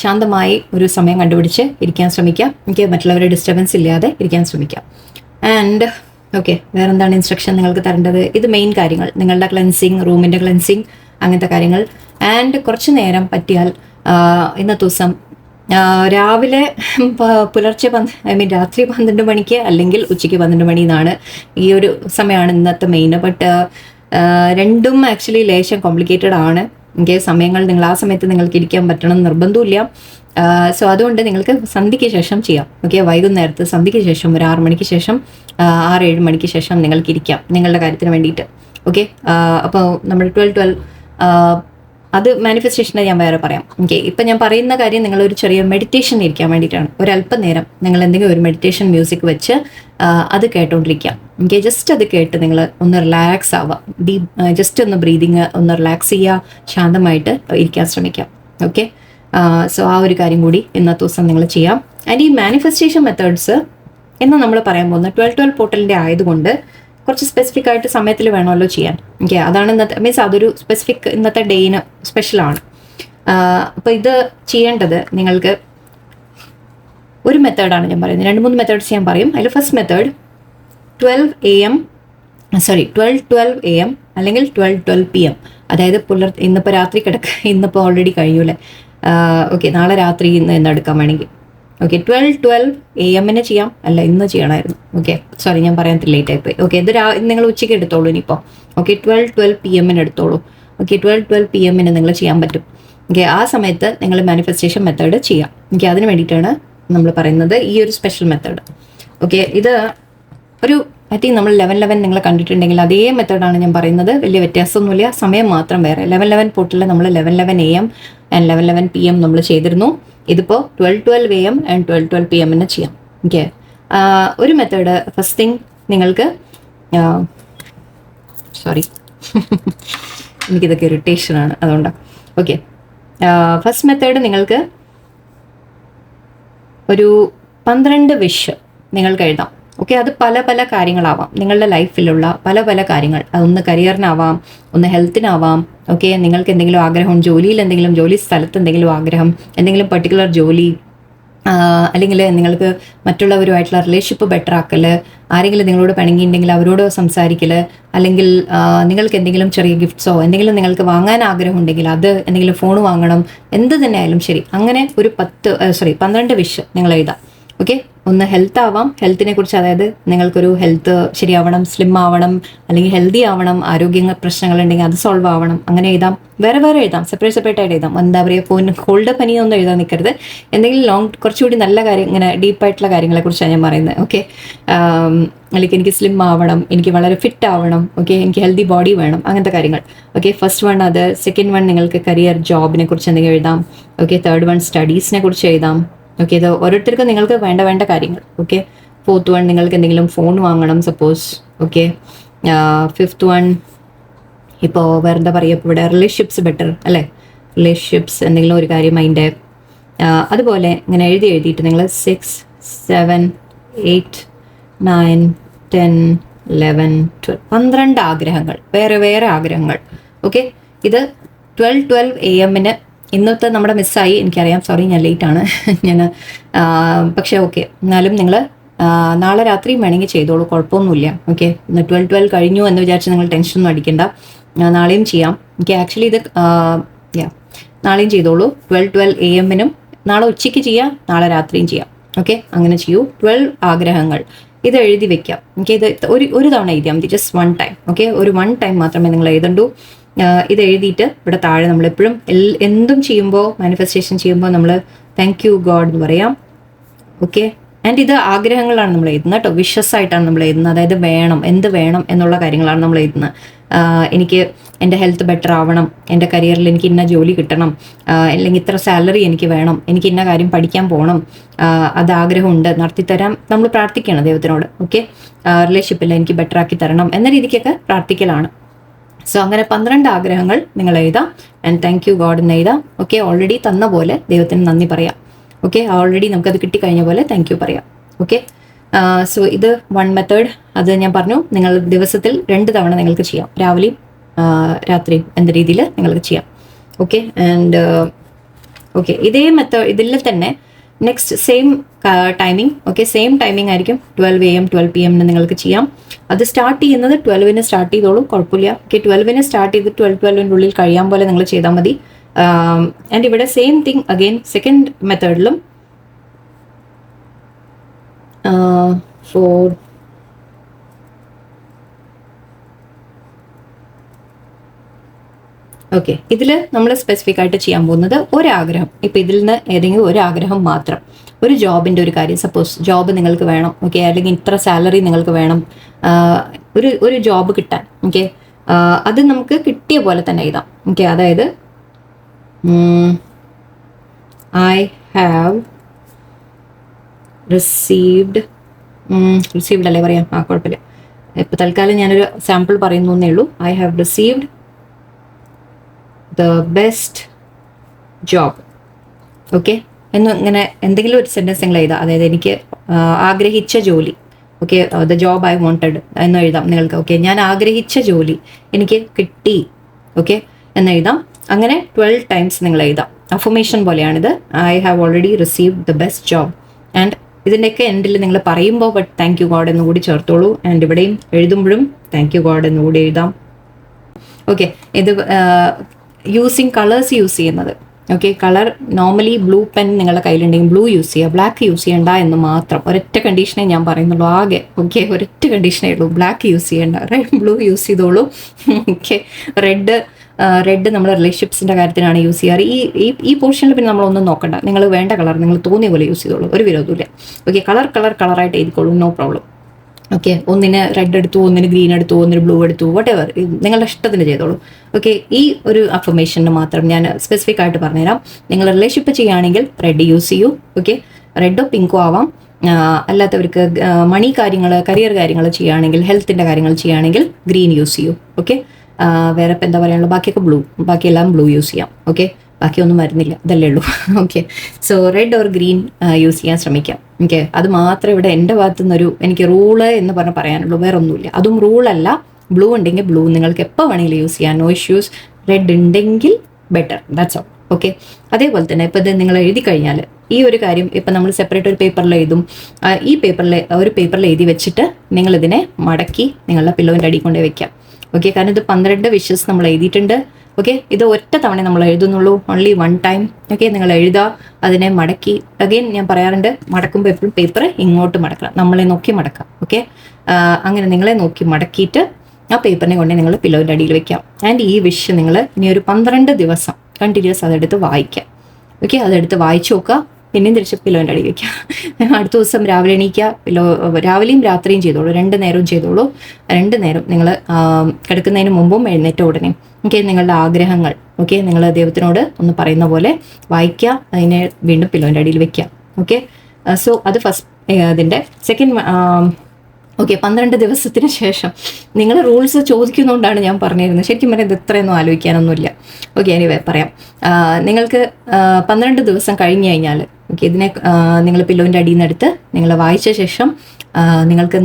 ശാന്തമായി ഒരു സമയം കണ്ടുപിടിച്ച് ഇരിക്കാൻ ശ്രമിക്കാം. എനിക്ക് മറ്റുള്ളവരുടെ ഡിസ്റ്റർബൻസ് ഇല്ലാതെ ഇരിക്കാൻ ശ്രമിക്കാം. ആൻഡ് ഓക്കെ, വേറെന്താണ് ഇൻസ്ട്രക്ഷൻ നിങ്ങൾക്ക് തരേണ്ടത്? ഇത് മെയിൻ കാര്യങ്ങൾ, നിങ്ങളുടെ ക്ലെൻസിങ്, റൂമിൻ്റെ ക്ലെൻസിങ്, അങ്ങനത്തെ കാര്യങ്ങൾ. ആൻഡ് കുറച്ച് നേരം പറ്റിയാൽ ഇന്നത്തെ ദിവസം രാവിലെ പുലർച്ചെ രാത്രി 12 മണിക്ക് അല്ലെങ്കിൽ ഉച്ചയ്ക്ക് 12 മണി എന്നാണ് ഈ ഒരു സമയമാണ് ഇന്നത്തെ മെയിൻ. ബട്ട് രണ്ടും ആക്ച്വലി ലേശം കോംപ്ലിക്കേറ്റഡ് ആണ്. എനിക്ക് സമയങ്ങൾ നിങ്ങൾ ആ സമയത്ത് നിങ്ങൾക്ക് ഇരിക്കാൻ പറ്റണം എന്ന് നിർബന്ധമില്ല. സോ അതുകൊണ്ട് നിങ്ങൾക്ക് സന്ധ്യയ്ക്ക് ശേഷം ചെയ്യാം. ഓക്കെ, വൈകുന്നേരത്ത് സന്ധ്യയ്ക്ക് ശേഷം ഒരു 6 മണിക്ക് ശേഷം 6-7 മണിക്ക് ശേഷം നിങ്ങൾക്ക് ഇരിക്കാം നിങ്ങളുടെ കാര്യത്തിന് വേണ്ടിയിട്ട്. ഓക്കെ, അപ്പോൾ നമ്മൾ 12-12 അത് മാനിഫെസ്റ്റേഷനെ ഞാൻ വേറെ പറയാം. ഓക്കെ, ഇപ്പം ഞാൻ പറയുന്ന കാര്യം നിങ്ങളൊരു ചെറിയ മെഡിറ്റേഷൻ ഇരിക്കാൻ വേണ്ടിയിട്ടാണ്. ഒരല്പം നേരം നിങ്ങൾ എന്തെങ്കിലും ഒരു മെഡിറ്റേഷൻ മ്യൂസിക് വെച്ച് അത് കേട്ടോണ്ടിരിക്കാം. ഓക്കെ, ജസ്റ്റ് അത് കേട്ട് നിങ്ങൾ ഒന്ന് റിലാക്സ് ആവാം. ജസ്റ്റ് ഒന്ന് ബ്രീതിങ് ഒന്ന് റിലാക്സ് ചെയ്യുക, ശാന്തമായിട്ട് ഇരിക്കാൻ ശ്രമിക്കാം. ഓക്കെ, സോ ആ ഒരു കാര്യം കൂടി ഇന്നത്തെ ദിവസം നിങ്ങൾ ചെയ്യാം. ആൻഡ് ഈ മാനിഫെസ്റ്റേഷൻ മെത്തേഡ്സ് എന്ന് നമ്മൾ പറയാൻ പോകുന്നത് 12-12 പോർട്ടലിൻ്റെ ആയതുകൊണ്ട് കുറച്ച് സ്പെസിഫിക് ആയിട്ട് സമയത്തിൽ വേണമല്ലോ ചെയ്യാൻ. ഓക്കെ, അതാണ് ഇന്നത്തെ മീൻസ് അതൊരു സ്പെസിഫിക് ഇന്നത്തെ ഡേയിന് സ്പെഷ്യലാണ്. അപ്പോൾ ഇത് ചെയ്യേണ്ടത് നിങ്ങൾക്ക് ഒരു മെത്തേഡാണ് ഞാൻ പറയുന്നത്. 2-3 മെത്തേഡ്സ് ഞാൻ പറയും. അതിൽ ഫസ്റ്റ് മെത്തേഡ് 12 AM അല്ലെങ്കിൽ 12 PM, അതായത് ഇന്നിപ്പോൾ രാത്രി ഇന്നിപ്പോൾ ഓൾറെഡി കഴിയൂലേ. ഓക്കെ, നാളെ രാത്രി ഇന്ന് എടുക്കാൻ വേണമെങ്കിൽ ഓക്കെ 12 AM ചെയ്യാം. അല്ല, ഇന്ന് ചെയ്യണമായിരുന്നു. ഓക്കെ, സോറി, ഞാൻ പറയാൻ ലേറ്റ് ആയിപ്പോയി. ഓക്കെ, ഇത് നിങ്ങൾ ഉച്ചയ്ക്ക് എടുത്തോളൂ ഇനിയിപ്പോൾ. ഓക്കെ, 12 PM എടുത്തോളൂ. ഓക്കെ, 12 PM നിങ്ങൾ ചെയ്യാൻ പറ്റും. ഓക്കെ, ആ സമയത്ത് നിങ്ങൾ മാനിഫെസ്റ്റേഷൻ മെത്തേഡ് ചെയ്യാം. ഓക്കെ, അതിന് വേണ്ടിയിട്ടാണ് നമ്മൾ പറയുന്നത് ഈ ഒരു സ്പെഷ്യൽ മെത്തേഡ്. ഓക്കെ, ഇത് ഒരു ഐ തിങ്ക് നമ്മൾ 11-11 നിങ്ങൾ കണ്ടിട്ടുണ്ടെങ്കിൽ അതേ മെത്തേഡാണ് ഞാൻ പറയുന്നത്. വലിയ വ്യത്യാസമൊന്നുമില്ല, സമയം മാത്രം വേറെ. 11-11 പോർട്ടലിൽ നമ്മൾ 11-11 AM ആൻഡ് 11-11 PM നമ്മൾ ചെയ്തിരുന്നു. ഇതിപ്പോൾ 12-12 AM ആൻഡ് 12-12 PM ചെയ്യാം. ഓക്കെ, ഒരു മെത്തേഡ് ഫസ്റ്റ് തിങ് നിങ്ങൾക്ക് സോറി എനിക്കിതൊക്കെ ഇറിറ്റേഷനാണ്, അതുകൊണ്ടാണ്. ഓക്കെ, ഫസ്റ്റ് മെത്തേഡ് നിങ്ങൾക്ക് ഒരു 12 വിഷ് നിങ്ങൾക്ക് എഴുതാം. ഓക്കെ, അത് പല പല കാര്യങ്ങളാവാം, നിങ്ങളുടെ ലൈഫിലുള്ള പല പല കാര്യങ്ങൾ. അതൊന്ന് കരിയറിനാവാം, ഒന്ന് ഹെൽത്തിനാവാം. ഓക്കെ, നിങ്ങൾക്ക് എന്തെങ്കിലും ആഗ്രഹം, ജോലിയിൽ എന്തെങ്കിലും, ജോലി സ്ഥലത്ത് എന്തെങ്കിലും ആഗ്രഹം, എന്തെങ്കിലും പെർട്ടിക്കുലർ ജോലി, അല്ലെങ്കിൽ നിങ്ങൾക്ക് മറ്റുള്ളവരുമായിട്ടുള്ള റിലേഷൻഷിപ്പ് ബെറ്റർ ആക്കൽ, ആരെങ്കിലും നിങ്ങളോട് പിണങ്ങിയിട്ടുണ്ടെങ്കിൽ അവരോട് സംസാരിക്കൽ, അല്ലെങ്കിൽ നിങ്ങൾക്ക് എന്തെങ്കിലും ചെറിയ ഗിഫ്റ്റ്സോ എന്തെങ്കിലും നിങ്ങൾക്ക് വാങ്ങാൻ ആഗ്രഹം ഉണ്ടെങ്കിൽ അത്, എന്തെങ്കിലും ഫോൺ വാങ്ങണം, എന്ത് തന്നെ ആയാലും ശരി, അങ്ങനെ ഒരു 12 വിഷ് നിങ്ങൾ എഴുതാം. ഓക്കെ, ഒന്ന് ഹെൽത്ത് ആവാം, ഹെൽത്തിനെ കുറിച്ച്, അതായത് നിങ്ങൾക്കൊരു ഹെൽത്ത് ശരിയാവണം, സ്ലിം ആവണം, അല്ലെങ്കിൽ ഹെൽത്തി ആവണം, ആരോഗ്യ പ്രശ്നങ്ങളുണ്ടെങ്കിൽ അത് സോൾവ് ആവണം, അങ്ങനെ എഴുതാം. വേറെ വേറെ എഴുതാം, സെപ്പറേറ്റ് ആയിട്ട് എഴുതാം. എന്താ പറയുക, കോൾഡ് പനിയൊന്നും എഴുതാൻ നിൽക്കരുത്. എന്തെങ്കിലും കുറച്ചുകൂടി നല്ല കാര്യം, ഇങ്ങനെ ഡീപ്പായിട്ടുള്ള കാര്യങ്ങളെക്കുറിച്ചാണ് ഞാൻ പറയുന്നത്. ഓക്കെ, അല്ലെങ്കിൽ എനിക്ക് സ്ലിം ആവണം, എനിക്ക് വളരെ ഫിറ്റ് ആവണം, ഓക്കെ, എനിക്ക് ഹെൽത്തി ബോഡി വേണം, അങ്ങനത്തെ കാര്യങ്ങൾ. ഓക്കെ, ഫസ്റ്റ് വൺ അത്. സെക്കൻഡ് വൺ നിങ്ങൾക്ക് കരിയർ, ജോബിനെ കുറിച്ച് എന്തെങ്കിലും എഴുതാം. ഓക്കെ, തേർഡ് വൺ സ്റ്റഡീസിനെ കുറിച്ച് എഴുതാം. ഓക്കെ, ഇത് ഓരോരുത്തർക്കും നിങ്ങൾക്ക് വേണ്ട കാര്യങ്ങൾ. ഓക്കെ, ഫോർത്ത് വൺ നിങ്ങൾക്ക് എന്തെങ്കിലും ഫോൺ വാങ്ങണം സപ്പോസ്. ഓക്കെ, ഫിഫ്ത്ത് വൺ ഇപ്പോൾ വേറെന്താ പറയുക, ഇപ്പോൾ ഇവിടെ റിലേഷൻഷിപ്സ് ബെറ്റർ അല്ലേ, റിലേഷൻഷിപ്സ് എന്തെങ്കിലും ഒരു കാര്യം അതിൻ്റെ. അതുപോലെ ഇങ്ങനെ എഴുതിയിട്ട് നിങ്ങൾ 6, 7, 8, 9, 10, 11, 12 12 ആഗ്രഹങ്ങൾ, വേറെ ആഗ്രഹങ്ങൾ. ഓക്കെ, ഇത് 12 AM ഇന്നത്തെ നമ്മുടെ മിസ്സായി, എനിക്കറിയാം, സോറി, ഞാൻ ലേറ്റാണ് ഞാൻ. പക്ഷേ ഓക്കെ, എന്നാലും നിങ്ങൾ നാളെ രാത്രിയും വേണമെങ്കിൽ ചെയ്തോളൂ, കുഴപ്പമൊന്നുമില്ല. ഓക്കെ, ഇന്ന് 12 കഴിഞ്ഞു എന്ന് വിചാരിച്ച് നിങ്ങൾ ടെൻഷനൊന്നും അടിക്കണ്ട, നാളെയും ചെയ്യാം. ഓക്കെ, ആക്ച്വലി ഇത് നാളെയും ചെയ്തോളൂ. 12 AM നാളെ ഉച്ചയ്ക്ക് ചെയ്യാം, നാളെ രാത്രിയും ചെയ്യാം. ഓക്കെ, അങ്ങനെ ചെയ്യൂ. 12 ആഗ്രഹങ്ങൾ ഇത് എഴുതി വെക്കാം. ഓക്കെ, ഇത് ഒരു തവണ എഴുതിയാൽ മതി, ജസ്റ്റ് 1 ടൈം. ഓക്കെ, ഒരു 1 ടൈം മാത്രമേ നിങ്ങൾ എഴുതണ്ടൂ. ഇത് എഴുതിയിട്ട് ഇവിടെ താഴെ നമ്മളെപ്പോഴും എന്തും ചെയ്യുമ്പോൾ, മാനിഫെസ്റ്റേഷൻ ചെയ്യുമ്പോൾ നമ്മൾ താങ്ക് യു ഗോഡ് എന്ന് പറയാം. ഓക്കെ, ആൻഡ് ഇത് ആഗ്രഹങ്ങളാണ് നമ്മൾ എഴുതുന്നത് കേട്ടോ, വിഷസ് ആയിട്ടാണ് നമ്മൾ എഴുതുന്നത്. അതായത് എന്ത് വേണം എന്നുള്ള കാര്യങ്ങളാണ് നമ്മൾ എഴുതുന്നത്. എനിക്ക് എൻ്റെ ഹെൽത്ത് ബെറ്റർ ആവണം, എൻ്റെ കരിയറിൽ എനിക്ക് ഇന്ന ജോലി കിട്ടണം, അല്ലെങ്കിൽ ഇത്ര സാലറി എനിക്ക് വേണം, എനിക്ക് ഇന്ന കാര്യം പഠിക്കാൻ പോകണം, അത് ആഗ്രഹമുണ്ട്, നടത്തിത്തരാം, നമ്മൾ പ്രാർത്ഥിക്കണം ദൈവത്തിനോട്. ഓക്കെ, റിലേഷൻഷിപ്പിൽ എനിക്ക് ബെറ്റർ ആക്കി തരണം എന്ന രീതിക്കൊക്കെ പ്രാർത്ഥിക്കലാണ്. സോ അങ്ങനെ 12 ആഗ്രഹങ്ങൾ നിങ്ങൾ എഴുതാം. ആൻഡ് താങ്ക് യു ഗോഡ് എന്ന് എഴുതാം. ഓക്കെ, ഓൾറെഡി തന്ന പോലെ ദൈവത്തിന് നന്ദി പറയാം. ഓക്കെ, ഓൾറെഡി നമുക്കത് കിട്ടിക്കഴിഞ്ഞ പോലെ താങ്ക് യു പറയാം. ഓക്കെ, സോ ഇത് 1 മെത്തേഡ്. അത് ഞാൻ പറഞ്ഞു, നിങ്ങൾ ദിവസത്തിൽ 2 തവണ നിങ്ങൾക്ക് ചെയ്യാം, രാവിലെയും രാത്രിയും എന്ന രീതിയിൽ നിങ്ങൾക്ക് ചെയ്യാം. ഓക്കെ, ആൻഡ് ഓക്കെ, ഇതേ മെത്തേഡ് ഇതിൽ തന്നെ next same timing. Okay, same timing ആയിരിക്കും, 12 AM 12 PM നിങ്ങൾക്ക് ചെയ്യാം. അത് സ്റ്റാർട്ട് ചെയ്യുന്നത് 12 സ്റ്റാർട്ട് ചെയ്തോളൂ, കുഴപ്പമില്ല. ഓക്കെ, 12 സ്റ്റാർട്ട് ചെയ്ത് 12 ഉള്ളിൽ കഴിയാൻ പോലെ നിങ്ങൾ ചെയ്താൽ മതി. ആൻഡ് ഇവിടെ സെയിം തിങ് അഗെയിൻ സെക്കൻഡ് മെത്തേഡിലും 4 ഓക്കെ, ഇതിൽ നമ്മൾ സ്പെസിഫിക് ആയിട്ട് ചെയ്യാൻ പോകുന്നത് ഒരാഗ്രഹം. ഇപ്പം ഇതിൽ നിന്ന് ഏതെങ്കിലും ഒരു ആഗ്രഹം മാത്രം, ഒരു ജോബിൻ്റെ ഒരു കാര്യം. സപ്പോസ് ജോബ് നിങ്ങൾക്ക് വേണം, ഓക്കെ, അല്ലെങ്കിൽ ഇത്ര സാലറി നിങ്ങൾക്ക് വേണം, ഒരു ജോബ് കിട്ടാൻ. ഓക്കെ, അത് നമുക്ക് കിട്ടിയ പോലെ തന്നെ എഴുതാം. ഓക്കെ, അതായത് ഐ ഹാവ് റിസീവ്ഡ് അല്ലേ പറയാം, കുഴപ്പമില്ല. ഇപ്പം തൽക്കാലം ഞാനൊരു സാമ്പിൾ പറയുന്നു എന്നേ ഉള്ളൂ. I have received the best job. Okay, ഇങ്ങനെ എന്തെങ്കിലും ഒരു സെൻറ്റൻസ് നിങ്ങൾ എഴുതാം. അതായത് എനിക്ക് ആഗ്രഹിച്ച ജോലി. Okay, the job I wanted എന്ന് എഴുതാം നിങ്ങൾക്ക്. ഓക്കെ, ഞാൻ ആഗ്രഹിച്ച ജോലി എനിക്ക് കിട്ടി. ഓക്കെ എന്ന് എഴുതാം. അങ്ങനെ 12 ടൈംസ് നിങ്ങൾ എഴുതാം. അഫർമേഷൻ പോലെയാണിത്. I have already received the best job. And ഇതിൻ്റെയൊക്കെ എൻഡിൽ നിങ്ങൾ പറയുമ്പോൾ ബട്ട് താങ്ക് യു ഗോഡ് എന്ന് കൂടി ചേർത്തോളൂ. ആൻഡ് ഇവിടെയും എഴുതുമ്പോഴും താങ്ക് യു ഗോഡ് എന്ന് കൂടി എഴുതാം. ഓക്കെ, ഇത് യൂസിങ് കളേഴ്സ് യൂസ് ചെയ്യുന്നത്. Okay, colour normally blue pen നിങ്ങളുടെ കയ്യിലുണ്ടെങ്കിൽ ബ്ലൂ യൂസ് ചെയ്യുക, ബ്ലാക്ക് യൂസ് ചെയ്യണ്ട എന്ന് മാത്രം. ഒരൊറ്റ കണ്ടീഷനേ ഞാൻ പറയുന്നുള്ളൂ ആകെ. ഓക്കെ, ഒരൊറ്റ കണ്ടീഷനേ ഉള്ളൂ, ബ്ലാക്ക് യൂസ് ചെയ്യേണ്ട, ബ്ലൂ യൂസ് ചെയ്തോളൂ. ഓക്കെ, റെഡ് നമ്മൾ റിലേഷൻഷിപ്സിൻ്റെ കാര്യത്തിനാണ് യൂസ് ചെയ്യാറ്. ഈ പോർഷനിൽ പിന്നെ നമ്മളൊന്നും നോക്കണ്ട. നിങ്ങൾ വേണ്ട കളർ നിങ്ങൾ തോന്നിയ പോലെ യൂസ് ചെയ്തോളൂ, ഒരു വിരോധമില്ല. ഓക്കെ, കളറായിട്ട് എഴുതിക്കോളൂ, നോ പ്രോബ്ലം. ഓക്കെ, ഒന്നിന് റെഡ് എടുത്തു, ഒന്നിന് ഗ്രീൻ എടുത്തു, ഒന്നിന് ബ്ലൂ എടുത്തു, വട്ട് എവർ നിങ്ങളുടെ ഇഷ്ടത്തിന് ചെയ്തോളൂ. ഓക്കെ, ഈ ഒരു അഫർമേഷന് മാത്രം ഞാൻ സ്പെസിഫിക് ആയിട്ട് പറഞ്ഞുതരാം. നിങ്ങൾ റിലേഷൻഷിപ്പ് ചെയ്യുകയാണെങ്കിൽ റെഡ് യൂസ് ചെയ്യൂ. ഓക്കെ, റെഡോ പിങ്കോ ആവാം. അല്ലാത്തവർക്ക് മണി കാര്യങ്ങൾ, കരിയർ കാര്യങ്ങൾ ചെയ്യുകയാണെങ്കിൽ, ഹെൽത്തിൻ്റെ കാര്യങ്ങൾ ചെയ്യുകയാണെങ്കിൽ ഗ്രീൻ യൂസ് ചെയ്യൂ. ഓക്കെ, വേറെ ഇപ്പം എന്താ പറയാനുള്ളത്, ബാക്കിയെല്ലാം ബ്ലൂ യൂസ് ചെയ്യാം. ഓക്കെ, ബാക്കിയൊന്നും വരുന്നില്ല, ഇതല്ലേ ഉള്ളൂ. Okay, so red or green use ചെയ്യാൻ ശ്രമിക്കാം. ഓക്കെ, അത് മാത്രമേ ഇവിടെ എൻ്റെ ഭാഗത്തു നിന്നൊരു എനിക്ക് റൂള് എന്ന് പറയാനുള്ളൂ, വേറെ ഒന്നുമില്ല. അതും റൂളല്ല. ബ്ലൂ ഉണ്ടെങ്കിൽ ബ്ലൂ നിങ്ങൾക്ക് എപ്പോൾ വേണമെങ്കിലും യൂസ് ചെയ്യാം, നോ ഇഷ്യൂസ്. റെഡ് ഉണ്ടെങ്കിൽ ബെറ്റർ, ദാറ്റ്സ് ഓൾ. ഓക്കെ, അതേപോലെ തന്നെ ഇപ്പം ഇത് നിങ്ങൾ എഴുതി കഴിഞ്ഞാൽ ഈ ഒരു കാര്യം ഇപ്പം നമ്മൾ സെപ്പറേറ്റ് ഒരു പേപ്പറിൽ എഴുതും. ഈ പേപ്പറിൽ എഴുതി വെച്ചിട്ട് നിങ്ങളിതിനെ മടക്കി നിങ്ങളുടെ പില്ലോൻ്റെ അടി കൊണ്ടേ വെക്കാം. ഓക്കെ, കാരണം ഇത് 12 വിഷസ് നമ്മൾ എഴുതിയിട്ടുണ്ട്. ഓക്കെ, ഇത് ഒറ്റ തവണ നമ്മൾ എഴുതുന്നുള്ളൂ, ഓൺലി 1 ടൈം. ഓക്കെ, നിങ്ങൾ എഴുതുക, അതിനെ മടക്കി. അഗെയിൻ ഞാൻ പറയാറുണ്ട്, മടക്കുമ്പോൾ എപ്പോഴും പേപ്പർ ഇങ്ങോട്ട് മടക്കണം, നമ്മളെ നോക്കി മടക്കാം. ഓക്കെ, അങ്ങനെ നിങ്ങളെ നോക്കി മടക്കിയിട്ട് ആ പേപ്പറിനെ കൊണ്ട് നിങ്ങൾ പില്ലോൻ്റെ അടിയിൽ വെക്കാം. ആൻഡ് ഈ വിഷ് നിങ്ങൾ ഇനി ഒരു 12 ദിവസം കണ്ടിന്യൂസ് അതെടുത്ത് വായിക്കാം. ഓക്കെ, അതെടുത്ത് വായിച്ചു നോക്കുക, പിന്നെയും തിരിച്ച് പില്ലോൻ്റെ അടി വയ്ക്കുക. അടുത്ത ദിവസം രാവിലെ എണീക്കുക, രാവിലെയും രാത്രിയും ചെയ്തോളൂ, 2 നേരവും ചെയ്തോളൂ. 2 നേരം നിങ്ങൾ കിടക്കുന്നതിന് മുമ്പും എഴുന്നേറ്റ ഉടനെ. ഓക്കെ, നിങ്ങളുടെ ആഗ്രഹങ്ങൾ ഓക്കെ നിങ്ങൾ ദൈവത്തിനോട് ഒന്ന് പറയുന്ന പോലെ വായിക്കുക, അതിനെ വീണ്ടും പില്ലോൻ്റെ അടിയിൽ വെക്കുക. ഓക്കെ, സോ അത് ഫസ്റ്റ് അതിൻ്റെ സെക്കൻഡ്. ഓക്കെ, 12 ദിവസത്തിന് ശേഷം നിങ്ങൾ റൂൾസ് ചോദിക്കുന്നതുകൊണ്ടാണ് ഞാൻ പറഞ്ഞിരുന്നത്. ശരിക്കും പറഞ്ഞാൽ ഇത് ഇത്രയൊന്നും ആലോചിക്കാനൊന്നുമില്ല. ഓക്കെ, എനിവേ പറയാം. നിങ്ങൾക്ക് 12 ദിവസം കഴിഞ്ഞ് കഴിഞ്ഞാൽ ഓക്കെ, ഇതിനെ നിങ്ങൾ പില്ലോൻ്റെ അടിയിൽ നിന്ന് എടുത്ത് നിങ്ങൾ വായിച്ച ശേഷം നിങ്ങൾക്ക്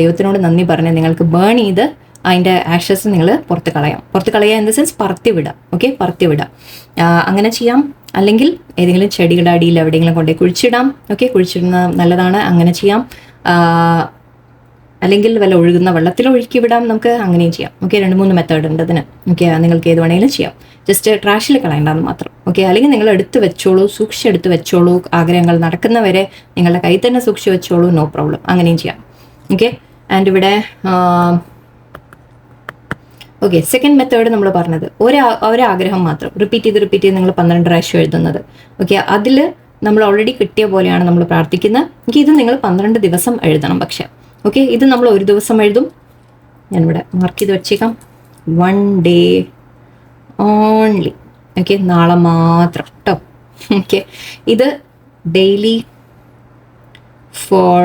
ദൈവത്തിനോട് നന്ദി പറഞ്ഞ് നിങ്ങൾക്ക് ബേൺ ചെയ്ത് അതിൻ്റെ ആഷസ് നിങ്ങൾ പുറത്ത് കളയുക ഇൻ ദ സെൻസ് പറത്തി വിടാം. ഓക്കെ, പറത്തി വിടാം. അങ്ങനെ ചെയ്യാം. അല്ലെങ്കിൽ ഏതെങ്കിലും ചെടികളുടെ അടിയിൽ എവിടെയെങ്കിലും കൊണ്ടുപോയി കുഴിച്ചിടാം. ഓക്കെ, കുഴിച്ചിടുന്ന നല്ലതാണ്, അങ്ങനെ ചെയ്യാം. അല്ലെങ്കിൽ വല്ല ഒഴുകുന്ന വെള്ളത്തിൽ ഒഴുക്കി വിടാം, നമുക്ക് അങ്ങനെയും ചെയ്യാം. ഓക്കെ, 2-3 മെത്തേഡ് ഉണ്ട് അതിന്. ഓക്കെ, നിങ്ങൾക്ക് ഏത് വേണമെങ്കിലും ചെയ്യാം, ജസ്റ്റ് ട്രാഷിൽ കളയേണ്ടെന്ന് മാത്രം. ഓക്കെ, അല്ലെങ്കിൽ നിങ്ങൾ എടുത്ത് വെച്ചോളൂ, സൂക്ഷിച്ചെടുത്ത് വെച്ചോളൂ, ആഗ്രഹങ്ങൾ നടക്കുന്നവരെ നിങ്ങളുടെ കയ്യിൽ തന്നെ സൂക്ഷിച്ച് വെച്ചോളൂ, നോ പ്രോബ്ലം, അങ്ങനെയും ചെയ്യാം. ഓക്കെ, ആൻഡ് ഇവിടെ ഓക്കെ, സെക്കൻഡ് മെത്തേഡ് നമ്മൾ പറഞ്ഞത് ഒരാഗ്രഹം മാത്രം റിപ്പീറ്റ് ചെയ്ത് നിങ്ങൾ 12 പ്രാവശ്യം എഴുതുന്നത്. ഓക്കെ, അതിൽ നമ്മൾ ഓൾറെഡി കിട്ടിയ പോലെയാണ് നമ്മൾ പ്രാർത്ഥിക്കുന്നത്. ഓക്കെ, ഇത് നിങ്ങൾ 12 ദിവസം എഴുതണം. പക്ഷേ ഓക്കെ, ഇത് നമ്മൾ ഒരു ദിവസം എഴുതും. ഞാനിവിടെ മാർക്ക് ചെയ്ത് വെച്ചേക്കാം, 1 ഡേ ഓൺലി. ഓക്കെ, നാളെ മാത്രം കേട്ടോ. ഓക്കെ, ഇത് ഡെയിലി ഫോർ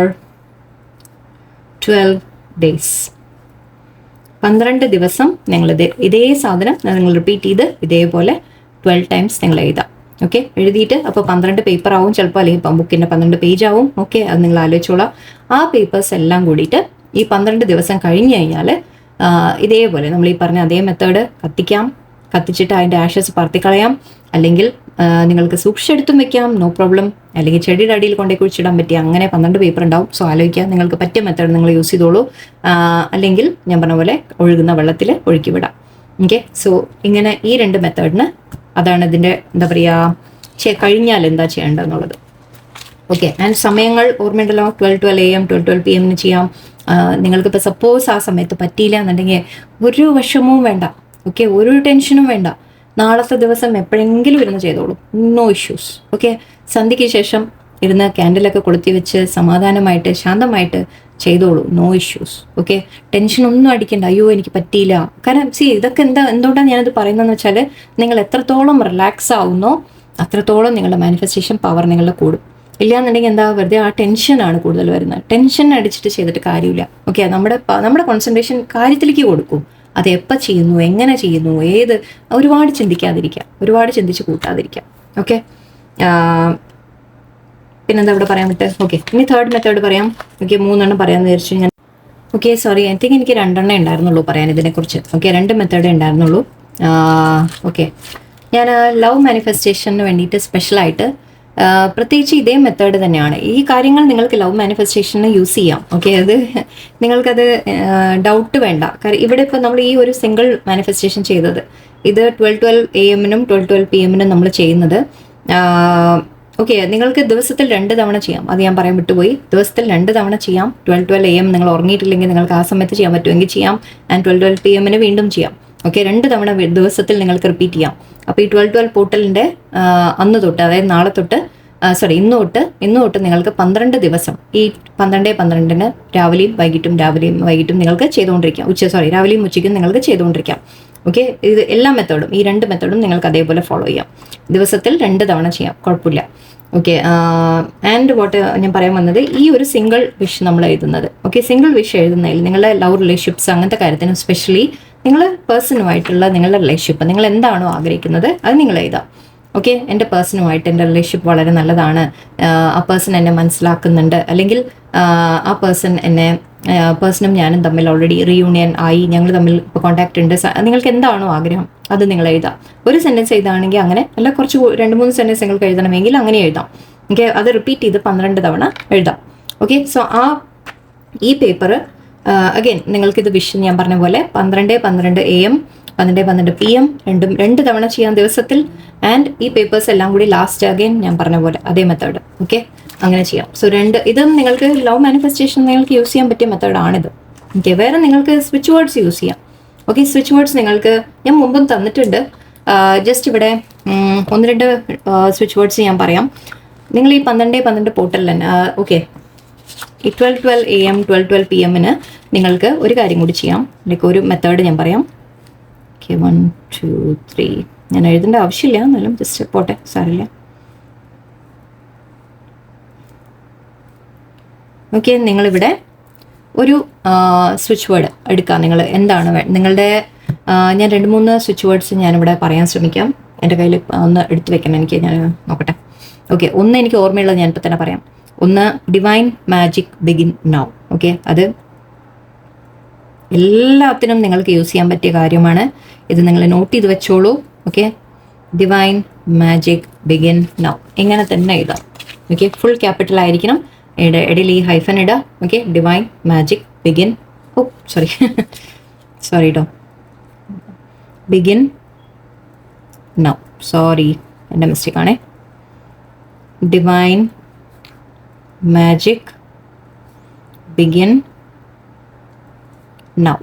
12 ഡേയ്സ്, 12 ദിവസം നിങ്ങളിത് ഇതേ സാധനം നിങ്ങൾ റിപ്പീറ്റ് ചെയ്ത് ഇതേപോലെ 12 ടൈംസ് നിങ്ങൾ എഴുതാം. ഓക്കെ, എഴുതിയിട്ട് അപ്പോൾ 12 പേപ്പർ ആവും ചിലപ്പോൾ, അല്ലെങ്കിൽ ബുക്കിൻ്റെ 12 പേജ് ആവും. ഓക്കെ, അത് നിങ്ങൾ ആലോചിച്ചോളാം. ആ പേപ്പേഴ്സ് എല്ലാം കൂടിയിട്ട് ഈ 12 ദിവസം കഴിഞ്ഞ് കഴിഞ്ഞാൽ ഇതേപോലെ നമ്മൾ ഈ പറഞ്ഞ അതേ മെത്തേഡ് കത്തിച്ചിട്ട് അതിൻ്റെ ആഷസ് പറത്തിക്കളയാം. അല്ലെങ്കിൽ നിങ്ങൾക്ക് സൂക്ഷിച്ചെടുത്തും വെക്കാം, നോ പ്രോബ്ലം. അല്ലെങ്കിൽ ചെടിയുടെ അടിയിൽ കൊണ്ടുപോയി കുഴിച്ചിടാൻ പറ്റിയ അങ്ങനെ 12 പേപ്പർ ഉണ്ടാവും. സോ ആലോചിക്കുക, നിങ്ങൾക്ക് പറ്റിയ മെത്തേഡ് നിങ്ങൾ യൂസ് ചെയ്തോളൂ. അല്ലെങ്കിൽ ഞാൻ പറഞ്ഞ പോലെ ഒഴുകുന്ന വെള്ളത്തിൽ ഒഴുക്കി വിടാം. ഓക്കെ, സോ ഇങ്ങനെ ഈ 2 മെത്തേഡിന് അതാണ് ഇതിൻ്റെ എന്താ പറയുക, കഴിഞ്ഞാൽ എന്താ ചെയ്യേണ്ടതെന്നുള്ളത്. ഓക്കെ, ആൻഡ് സമയങ്ങൾ ഓർമ്മയുണ്ടല്ലോ, 12 AM 12 PM ചെയ്യാം. നിങ്ങൾക്കിപ്പോൾ സപ്പോസ് ആ സമയത്ത് പറ്റിയില്ല എന്നുണ്ടെങ്കിൽ ഒരു വിഷമവും വേണ്ട. ഓക്കെ, ഒരു ടെൻഷനും വേണ്ട. നാളത്തെ ദിവസം എപ്പോഴെങ്കിലും ഇരുന്ന് ചെയ്തോളൂ, നോ ഇഷ്യൂസ്. ഓക്കെ, സന്ധ്യയ്ക്ക് ശേഷം ഇരുന്ന് ക്യാൻഡിലൊക്കെ കൊളുത്തി വെച്ച് സമാധാനമായിട്ട് ശാന്തമായിട്ട് ചെയ്തോളൂ, നോ ഇഷ്യൂസ്. ഓക്കെ, ടെൻഷനൊന്നും അടിക്കണ്ട, അയ്യോ എനിക്ക് പറ്റിയില്ല. കാരണം ഇതൊക്കെ എന്തുകൊണ്ടാണ് ഞാനത് പറയുന്നതെന്ന് വെച്ചാൽ, നിങ്ങൾ എത്രത്തോളം റിലാക്സ് ആവുന്നോ അത്രത്തോളം നിങ്ങളുടെ മാനിഫെസ്റ്റേഷൻ പവർ നിങ്ങളുടെ കൂടും. ഇല്ലാന്നുണ്ടെങ്കിൽ എന്താ, വെറുതെ ആ ടെൻഷനാണ് കൂടുതൽ വരുന്നത്. ടെൻഷൻ അടിച്ചിട്ട് ചെയ്തിട്ട് കാര്യമില്ല. ഓക്കെ, നമ്മുടെ കോൺസെൻട്രേഷൻ കാര്യത്തിലേക്ക് കൊടുക്കും. അത് എപ്പോൾ ചെയ്യുന്നു, എങ്ങനെ ചെയ്യുന്നു, ഒരുപാട് ചിന്തിക്കാതിരിക്കാം, ഒരുപാട് ചിന്തിച്ച് കൂട്ടാതിരിക്കാം. ഓക്കെ, പിന്നെന്താ ഇവിടെ പറയാൻ പറ്റുക? ഓക്കെ, ഇനി തേർഡ് മെത്തേഡ് പറയാം. ഓക്കെ, 3 പറയാമെന്ന് വിചാരിച്ചു ഞാൻ. ഓക്കെ, സോറി, ഐ തിങ്ക് എനിക്ക് 2 ഉണ്ടായിരുന്നുള്ളൂ പറയാൻ ഇതിനെക്കുറിച്ച്. ഓക്കെ, 2 മെത്തേഡ് ഉണ്ടായിരുന്നുള്ളൂ. ഓക്കെ, ഞാൻ ലവ് മാനിഫെസ്റ്റേഷന് വേണ്ടിയിട്ട് സ്പെഷ്യലായിട്ട് പ്രത്യേകിച്ച് ഇതേ മെത്തേഡ് തന്നെയാണ്. ഈ കാര്യങ്ങൾ നിങ്ങൾക്ക് ലവ് മാനിഫെസ്റ്റേഷന് യൂസ് ചെയ്യാം. ഓക്കെ, അത് നിങ്ങൾക്കത് ഡൗട്ട് വേണ്ട. കാരണം ഇവിടെ ഇപ്പോൾ നമ്മൾ ഈ ഒരു സിംഗിൾ മാനിഫെസ്റ്റേഷൻ ചെയ്തത്, ഇത് 12:12 AM 12:12 PM നമ്മൾ ചെയ്യുന്നത്. ഓക്കെ, നിങ്ങൾക്ക് ദിവസത്തിൽ 2 തവണ ചെയ്യാം. അത് ഞാൻ പറയാൻ വിട്ടുപോയി. ദിവസത്തിൽ 2 തവണ ചെയ്യാം. 12:12 AM നിങ്ങൾ ഉറങ്ങിയിട്ടില്ലെങ്കിൽ നിങ്ങൾക്ക് ആ സമയത്ത് ചെയ്യാൻ പറ്റുമെങ്കിൽ ചെയ്യാം. ആൻഡ് 12:12 PM വീണ്ടും ചെയ്യാം. ഓക്കെ, 2 തവണ ദിവസത്തിൽ നിങ്ങൾക്ക് റിപ്പീറ്റ് ചെയ്യാം. അപ്പോൾ ഈ 12:12 പോർട്ടലിൻ്റെ അന്ന് തൊട്ട്, അതായത് നാളെ തൊട്ട്, ഇന്ന് തൊട്ട് നിങ്ങൾക്ക് 12 ദിവസം ഈ 12-12 രാവിലെയും വൈകിട്ടും നിങ്ങൾക്ക് ചെയ്തുകൊണ്ടിരിക്കാം. രാവിലെയും ഉച്ചയ്ക്കും നിങ്ങൾക്ക് ചെയ്തുകൊണ്ടിരിക്കാം. ഓക്കെ, ഇത് എല്ലാ മെത്തേഡും, ഈ 2 മെത്തേഡും നിങ്ങൾക്ക് അതേപോലെ ഫോളോ ചെയ്യാം. ദിവസത്തിൽ 2 തവണ ചെയ്യാം, കുഴപ്പമില്ല. ഓക്കെ, ആൻഡ് ഞാൻ പറയാൻ വന്നത്, ഈ ഒരു സിംഗിൾ വിഷ് നമ്മൾ എഴുതുന്നത്. ഓക്കെ, സിംഗിൾ വിഷ് എഴുതുന്നതിൽ നിങ്ങളുടെ ലവ് റിലേഷൻഷിപ്സ് അങ്ങനത്തെ കാര്യത്തിനും, സ്പെഷ്യലി നിങ്ങൾ പേഴ്സണുമായിട്ടുള്ള നിങ്ങളുടെ റിലേഷൻഷിപ്പ്, നിങ്ങൾ എന്താണോ ആഗ്രഹിക്കുന്നത് അത് നിങ്ങൾ എഴുതാം. ഓക്കെ, എൻ്റെ പേഴ്സണുമായിട്ട് എൻ്റെ റിലേഷൻഷിപ്പ് വളരെ നല്ലതാണ്, ആ പേഴ്സൺ എന്നെ മനസ്സിലാക്കുന്നുണ്ട്, അല്ലെങ്കിൽ ആ പേഴ്സണും ഞാനും തമ്മിൽ ഓൾറെഡി റീയൂണിയൻ ആയി, ഞങ്ങൾ തമ്മിൽ ഇപ്പോൾ കോൺടാക്റ്റ് ഉണ്ട്. നിങ്ങൾക്ക് എന്താണോ ആഗ്രഹം അത് നിങ്ങൾ എഴുതാം. ഒരു സെൻറ്റൻസ് എഴുതാണെങ്കിൽ അങ്ങനെ, അല്ല കുറച്ച് 2-3 സെൻറ്റൻസ് നിങ്ങൾക്ക് എഴുതണമെങ്കിൽ അങ്ങനെ എഴുതാം. ഓക്കെ, അത് റിപ്പീറ്റ് ചെയ്ത് 12 തവണ എഴുതാം. ഓക്കെ, സോ ഈ പേപ്പർ അഗെയിൻ നിങ്ങൾക്കിത് വിഷ് ഞാൻ പറഞ്ഞ പോലെ 12-12 AM 12-12 PM 2 തവണ ചെയ്യാം ദിവസത്തിൽ. ആൻഡ് ഈ പേപ്പേഴ്സ് എല്ലാം കൂടി ലാസ്റ്റ് അഗെയിൻ ഞാൻ പറഞ്ഞ പോലെ അതേ മെത്തേഡ്. ഓക്കെ, അങ്ങനെ ചെയ്യാം. സോ ഇതും നിങ്ങൾക്ക് ലവ് മാനിഫെസ്റ്റേഷൻ നിങ്ങൾക്ക് യൂസ് ചെയ്യാൻ പറ്റിയ മെത്തേഡാണിത്. ഓക്കെ, വേറെ നിങ്ങൾക്ക് സ്വിച്ച് വേർഡ്സ് യൂസ് ചെയ്യാം. ഓക്കെ, സ്വിച്ച് വേർഡ്സ് നിങ്ങൾക്ക് ഞാൻ മുമ്പും തന്നിട്ടുണ്ട്. ജസ്റ്റ് ഇവിടെ 1-2 സ്വിച്ച് വേർഡ്സ് ഞാൻ പറയാം. നിങ്ങൾ ഈ 12-12 പോർട്ടലിൽ തന്നെ ഓക്കെ, ഈ 12:12 AM 12:12 PM നിങ്ങൾക്ക് ഒരു കാര്യം കൂടി ചെയ്യാം. ലൈക്ക് ഒരു മെത്തേഡ് ഞാൻ പറയാം. ഓക്കെ, 1 2 3 ഞാൻ എഴുതേണ്ട ആവശ്യമില്ല, എന്നാലും ജസ്റ്റ് പോട്ടെ, സാറില്ല. ഓക്കെ, നിങ്ങളിവിടെ ഒരു സ്വിച്ച് വേർഡ് എടുക്കാം. നിങ്ങൾ എന്താണ് നിങ്ങളുടെ ഞാൻ 2-3 സ്വിച്ച് വേർഡ്സ് ഞാനിവിടെ പറയാൻ ശ്രമിക്കാം. എൻ്റെ കയ്യിൽ ഒന്ന് എടുത്തു വെക്കണം, ഞാൻ നോക്കട്ടെ. ഓക്കെ, ഒന്ന് എനിക്ക് ഓർമ്മയുള്ളത് ഞാനിപ്പോൾ തന്നെ പറയാം. ഒന്ന് divine magic begin now. Okay, അത് എല്ലാത്തിനും നിങ്ങൾക്ക് യൂസ് ചെയ്യാൻ പറ്റിയ കാര്യമാണ്. ഇത് നിങ്ങൾ നോട്ട് ചെയ്ത് വെച്ചോളൂ. Okay, divine magic begin now ഇങ്ങനെ തന്നെ എഴുതാം. ഓക്കെ, ഫുൾ ക്യാപിറ്റൽ ആയിരിക്കണം, ഇടയിൽ ഈ ഹൈഫൻ ഇടാം. ഓക്കെ, ഡിവൈൻ മാജിക് ബിഗിൻ കേട്ടോ, ബിഗിൻ നൗ. സോറി, എൻ്റെ മിസ്റ്റേക്ക് ആണേ. Divine magic begin now.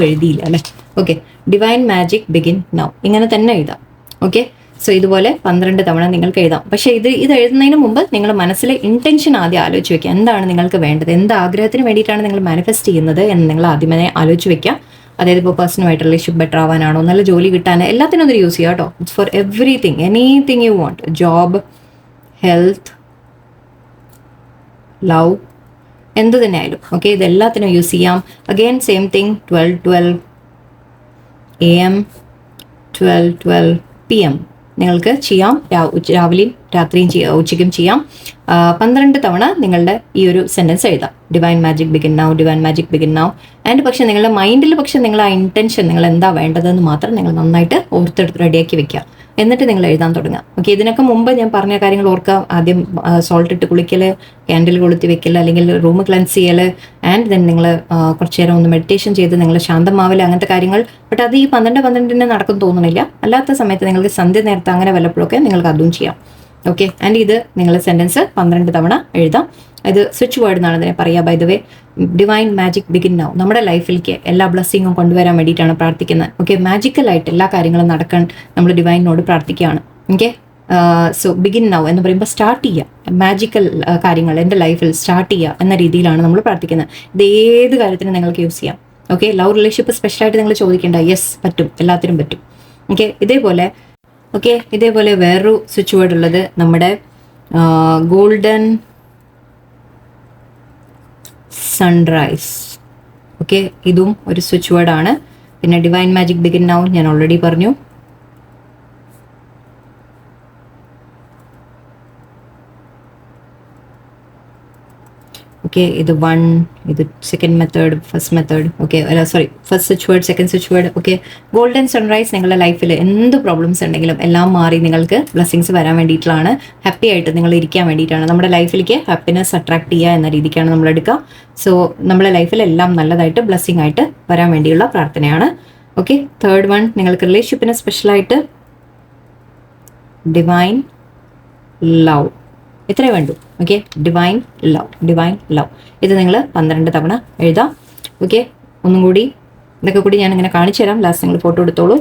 എഴുതിയില്ല അല്ലേ? Okay, divine magic begin now ഇങ്ങനെ തന്നെ എഴുതാം. ഓക്കെ, സോ ഇതുപോലെ 12 തവണ നിങ്ങൾക്ക് എഴുതാം. പക്ഷേ ഇത് എഴുതുന്നതിന് മുമ്പ് നിങ്ങൾ മനസ്സിലെ ഇൻറ്റൻഷൻ ആദ്യം ആലോചിച്ച് വെക്കുക. എന്താണ് നിങ്ങൾക്ക് വേണ്ടത്, എന്ത് ആഗ്രഹത്തിന് വേണ്ടിയിട്ടാണ് നിങ്ങൾ മാനിഫെസ്റ്റ് ചെയ്യുന്നത് എന്ന് നിങ്ങൾ ആദ്യമേ ആലോചിച്ച് വെക്കുക. അതായത് ഇപ്പോൾ പേഴ്സണുമായിട്ട് റിലേഷൻഷിപ്പ് ബെറ്റർ ആവാനാണോ, നല്ല ജോലി കിട്ടാൻ, എല്ലാത്തിനും ഒന്ന് യൂസ് ചെയ്യാം കേട്ടോ. It's four everything, anything you want. Job, health, love, എന്ത് തന്നെ ആയാലും. ഓക്കെ, ഇതെല്ലാത്തിനും യൂസ് ചെയ്യാം. Again same thing, 12:12 AM 12:12 PM നിങ്ങൾക്ക് ചെയ്യാം. രാവിലെയും രാത്രിയും ചെയ്യാം, ഉച്ചയ്ക്കും ചെയ്യാം. 12 തവണ നിങ്ങളുടെ ഈ ഒരു സെൻറ്റൻസ് എഴുതാം. Divine magic begin now, divine magic begin now. And പക്ഷേ നിങ്ങളുടെ മൈൻഡിൽ നിങ്ങൾ ആ ഇൻറ്റൻഷൻ, നിങ്ങൾ എന്താ വേണ്ടതെന്ന് മാത്രം നിങ്ങൾ നന്നായിട്ട് ഓർത്തെടുത്ത് റെഡിയാക്കി വെക്കുക. എന്നിട്ട് നിങ്ങൾ എഴുതാൻ തുടങ്ങുക. ഓക്കെ, ഇതിനൊക്കെ മുമ്പ് ഞാൻ പറഞ്ഞ കാര്യങ്ങൾ ഓർക്കുക. ആദ്യം സോൾട്ട് ഇട്ട് കുളിക്കൽ, ക്യാൻഡിൽ കൊളുത്തി വെക്കൽ, അല്ലെങ്കിൽ റൂം ക്ലൻസ് ചെയ്യൽ, ആൻഡ് ദെൻ നിങ്ങൾ കുറച്ച് നേരം ഒന്ന് മെഡിറ്റേഷൻ ചെയ്ത് നിങ്ങൾ ശാന്തമാവൽ, അങ്ങനത്തെ കാര്യങ്ങൾ. ബട്ട് അത് ഈ 12-12 നടക്കും തോന്നണില്ല. അല്ലാത്ത സമയത്ത് നിങ്ങൾക്ക് സന്ധ്യ നേരത്തെ അങ്ങനെ വല്ലപ്പോഴൊക്കെ നിങ്ങൾക്ക് അതും ചെയ്യാം. ഓക്കെ, ആൻഡ് ഇത് നിങ്ങൾ സെൻറ്റൻസ് 12 തവണ എഴുതാം. ഇത് സ്വിച്ച് വേർഡ് എന്നാണ് ഇതിനെ പറയുക. By the way, divine magic begin now. നമ്മുടെ ലൈഫിലേക്ക് എല്ലാ ബ്ലെസ്സിങ്ങും കൊണ്ടുവരാൻ വേണ്ടിയിട്ടാണ് പ്രാർത്ഥിക്കുന്നത്. ഓക്കെ, മാജിക്കലായിട്ട് എല്ലാ കാര്യങ്ങളും നടക്കാൻ നമ്മൾ ഡിവൈനോട് പ്രാർത്ഥിക്കുകയാണ്. ഓക്കെ, സോ ബിഗിൻ നൗ എന്ന് പറയുമ്പോൾ സ്റ്റാർട്ട് ചെയ്യുക, മാജിക്കൽ കാര്യങ്ങൾ എൻ്റെ ലൈഫിൽ സ്റ്റാർട്ട് ചെയ്യുക എന്ന രീതിയിലാണ് നമ്മൾ പ്രാർത്ഥിക്കുന്നത്. ഇത് ഏത് കാര്യത്തിനും നിങ്ങൾക്ക് യൂസ് ചെയ്യാം. ഓക്കെ, ലവ് റിലേഷൻഷിപ്പ് സ്പെഷ്യലായിട്ട് നിങ്ങൾ ചോദിക്കേണ്ട, യെസ് പറ്റും, എല്ലാത്തിനും പറ്റും. ഓക്കെ, ഇതേപോലെ വേറൊരു സ്വിച്ച് വേർഡ് ഉള്ളത് നമ്മുടെ ഗോൾഡൻ സൺറൈസ്. ഓക്കെ, ഇതും ഒരു സ്വിച്ച് വേർഡാണ്. പിന്നെ ഡിവൈൻ മാജിക് ബിഗിൻ നൗ ഞാൻ ഓൾറെഡി പറഞ്ഞു. ഓക്കെ, ഇത് 1, ഇത് second method, first method. Okay, first switch word, second switch word. Okay, golden sunrise നിങ്ങളുടെ ലൈഫിൽ എന്ത് പ്രോബ്ലംസ് ഉണ്ടെങ്കിലും എല്ലാം മാറി നിങ്ങൾക്ക് ബ്ലെസ്സിങ്സ് വരാൻ വേണ്ടിയിട്ടാണ്, ഹാപ്പി ആയിട്ട് നിങ്ങൾ ഇരിക്കാൻ വേണ്ടിയിട്ടാണ്, നമ്മുടെ ലൈഫിലേക്ക് ഹാപ്പിനെസ് അട്രാക്ട് ചെയ്യുക എന്ന രീതിക്കാണ് നമ്മൾ എടുക്കുക. സോ നമ്മുടെ ലൈഫിൽ എല്ലാം നല്ലതായിട്ട് ബ്ലെസ്സിങ് ആയിട്ട് വരാൻ വേണ്ടിയുള്ള പ്രാർത്ഥനയാണ്. ഓക്കെ, തേർഡ് വൺ നിങ്ങൾക്ക് റിലേഷൻഷിപ്പിന് സ്പെഷ്യലായിട്ട് ഡിവൈൻ ലവ്. ഇത്രേ വേണ്ടു. Okay, divine love. ഇത് നിങ്ങൾ 12 തവണ എഴുതാം. ഓക്കെ, ഒന്നും കൂടി ഇതൊക്കെ കൂടി ഞാൻ ഇങ്ങനെ കാണിച്ചു തരാം. ലാസ്റ്റ് നിങ്ങൾ ഫോട്ടോ എടുത്തോളൂ.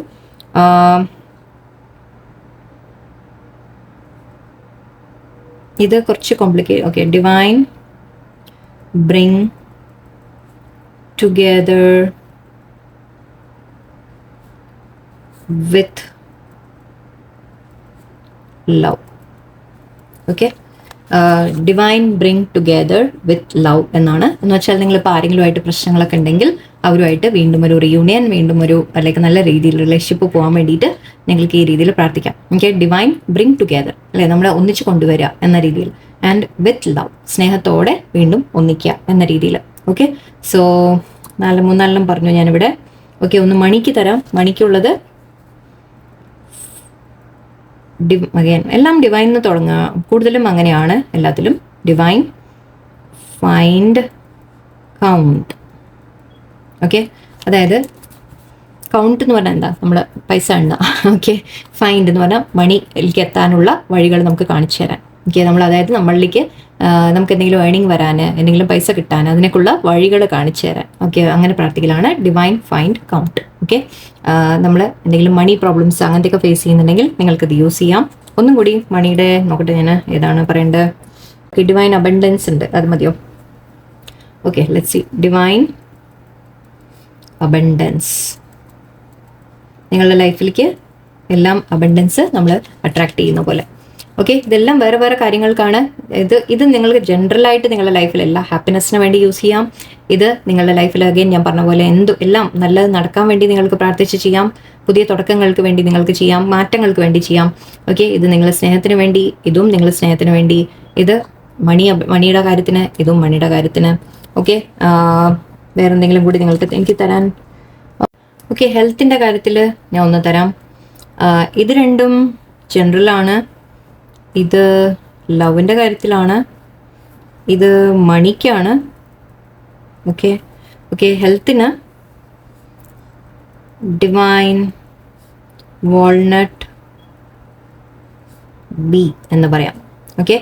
ഇത് കുറച്ച് complicate. Okay, divine bring together with love. Okay, divine bring together with love എന്നാണ്. എന്ന് വെച്ചാൽ നിങ്ങളിപ്പോൾ ആരെങ്കിലുമായിട്ട് പ്രശ്നങ്ങളൊക്കെ ഉണ്ടെങ്കിൽ അവരുമായിട്ട് വീണ്ടും ഒരു റിയൂണിയൻ, വീണ്ടും ഒരു അല്ലെങ്കിൽ നല്ല രീതിയിൽ റിലേഷൻഷിപ്പ് പോകാൻ വേണ്ടിയിട്ട് നിങ്ങൾക്ക് ഈ രീതിയിൽ പ്രാർത്ഥിക്കാം. ഓക്കെ, ഡിവൈൻ ബ്രിങ് ടുഗെദർ അല്ലേ, നമ്മളെ ഒന്നിച്ച് കൊണ്ടുവരിക എന്ന രീതിയിൽ. ആൻഡ് വിത്ത് ലവ്, സ്നേഹത്തോടെ വീണ്ടും ഒന്നിക്കുക എന്ന രീതിയിൽ. ഓക്കെ, സോ 3-4 പറഞ്ഞു ഞാനിവിടെ. ഓക്കെ, ഒന്ന് മണിക്ക് തരാം. മണിക്കുള്ളത് അഗൈൻ എല്ലാം ഡിവൈൻ എന്ന് തുടങ്ങുക, കൂടുതലും അങ്ങനെയാണ് എല്ലാത്തിലും. Divine find count. ഓക്കെ, അതായത് കൗണ്ട് എന്ന് പറഞ്ഞാൽ എന്താ, നമ്മൾ പൈസ എണ്ണ. ഓക്കെ, ഫൈൻഡ് എന്ന് പറഞ്ഞാൽ മണിയിലേക്ക് എത്താനുള്ള വഴികൾ നമുക്ക് കാണിച്ചു തരാൻ. ഓക്കെ, നമ്മൾ അതായത് നമ്മളിലേക്ക് നമുക്ക് എന്തെങ്കിലും ഏണിങ് വരാൻ, എന്തെങ്കിലും പൈസ കിട്ടാൻ, അതിനൊക്കെയുള്ള വഴികൾ കാണിച്ചു തരാൻ. ഓക്കെ, അങ്ങനെ പ്രാർത്ഥിക്കലാണ് ഡിവൈൻ ഫൈൻഡ് കൗണ്ട്. ഓക്കെ, നമ്മൾ എന്തെങ്കിലും മണി പ്രോബ്ലംസ് അങ്ങനത്തെയൊക്കെ ഫേസ് ചെയ്യുന്നുണ്ടെങ്കിൽ നിങ്ങൾക്കിത് യൂസ് ചെയ്യാം. ഒന്നും കൂടി മണിയുടെ നോക്കട്ടെ ഞാൻ ഏതാണ് പറയേണ്ടത്. ഓക്കെ, ഡിവൈൻ അബണ്ടൻസ് ഉണ്ട്, അത് മതിയോ? Okay, let's see. Divine abundance. നിങ്ങളുടെ ലൈഫിലേക്ക് എല്ലാം അബണ്ടൻസ് നമ്മൾ അട്രാക്ട് ചെയ്യുന്ന പോലെ. ഓക്കെ, ഇതെല്ലാം വേറെ വേറെ കാര്യങ്ങൾക്കാണ്. ഇത് നിങ്ങൾക്ക് ജനറലായിട്ട് നിങ്ങളുടെ ലൈഫിൽ എല്ലാ ഹാപ്പിനെസ്സിന് വേണ്ടി യൂസ് ചെയ്യാം. ഇത് നിങ്ങളുടെ ലൈഫിൽ അഗൈൻ ഞാൻ പറഞ്ഞ പോലെ എല്ലാം നല്ലത് നടക്കാൻ വേണ്ടി നിങ്ങൾക്ക് പ്രാർത്ഥിച്ച് ചെയ്യാം. പുതിയ തുടക്കങ്ങൾക്ക് വേണ്ടി നിങ്ങൾക്ക് ചെയ്യാം, മാറ്റങ്ങൾക്ക് വേണ്ടി ചെയ്യാം. ഓക്കെ, ഇത് നിങ്ങളുടെ സ്നേഹത്തിന് വേണ്ടി, ഇതും നിങ്ങളുടെ സ്നേഹത്തിന് വേണ്ടി. ഇത് മണിയുടെ കാര്യത്തിന്, ഇതും മണിയുടെ കാര്യത്തിന്. ഓക്കെ, വേറെ എന്തെങ്കിലും കൂടി എനിക്ക് തരാൻ? ഓക്കെ, ഹെൽത്തിൻ്റെ കാര്യത്തിൽ ഞാൻ ഒന്ന് തരാം. ഇത് രണ്ടും ജനറലാണ്. ഇത് ലവിൻ്റെ കാര്യത്തിലാണ്, ഇത് മണിക്കാണ്. ഓക്കെ, ഹെൽത്തിന് ഡിവൈൻ വാൾനട്ട് ബി എന്ന് പറയാം. Okay,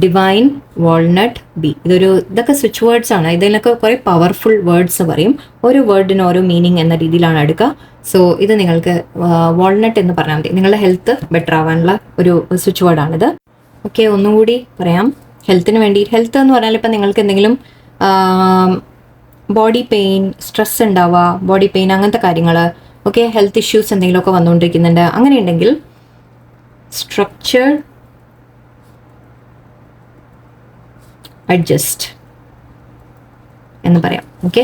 divine walnut B. ഇതൊക്കെ സ്വിച്ച് വേർഡ്സ് ആണ്. ഇതിലൊക്കെ കുറേ പവർഫുൾ വേർഡ്സ് പറയും. ഓരോ വേർഡിന് ഓരോ മീനിങ് എന്ന രീതിയിലാണ് എടുക്കുക. സോ ഇത് നിങ്ങൾക്ക് വാൾനട്ട് എന്ന് പറഞ്ഞാൽ മതി. നിങ്ങളുടെ ഹെൽത്ത് ബെറ്റർ ആവാനുള്ള ഒരു സ്വിച്ച് വേർഡാണിത്. ഓക്കെ, ഒന്നും കൂടി പറയാം. ഹെൽത്തിന് വേണ്ടി, ഹെൽത്ത് എന്ന് പറഞ്ഞാൽ ഇപ്പം നിങ്ങൾക്ക് എന്തെങ്കിലും ബോഡി പെയിൻ, സ്ട്രെസ് ഉണ്ടാവുക, ബോഡി പെയിൻ അങ്ങനത്തെ കാര്യങ്ങൾ, ഓക്കെ, ഹെൽത്ത് ഇഷ്യൂസ് എന്തെങ്കിലുമൊക്കെ വന്നുകൊണ്ടിരിക്കുന്നുണ്ട്, അങ്ങനെയുണ്ടെങ്കിൽ സ്ട്രക്ചർ അഡ്ജസ്റ്റ് എന്ന് പറയാം. Okay,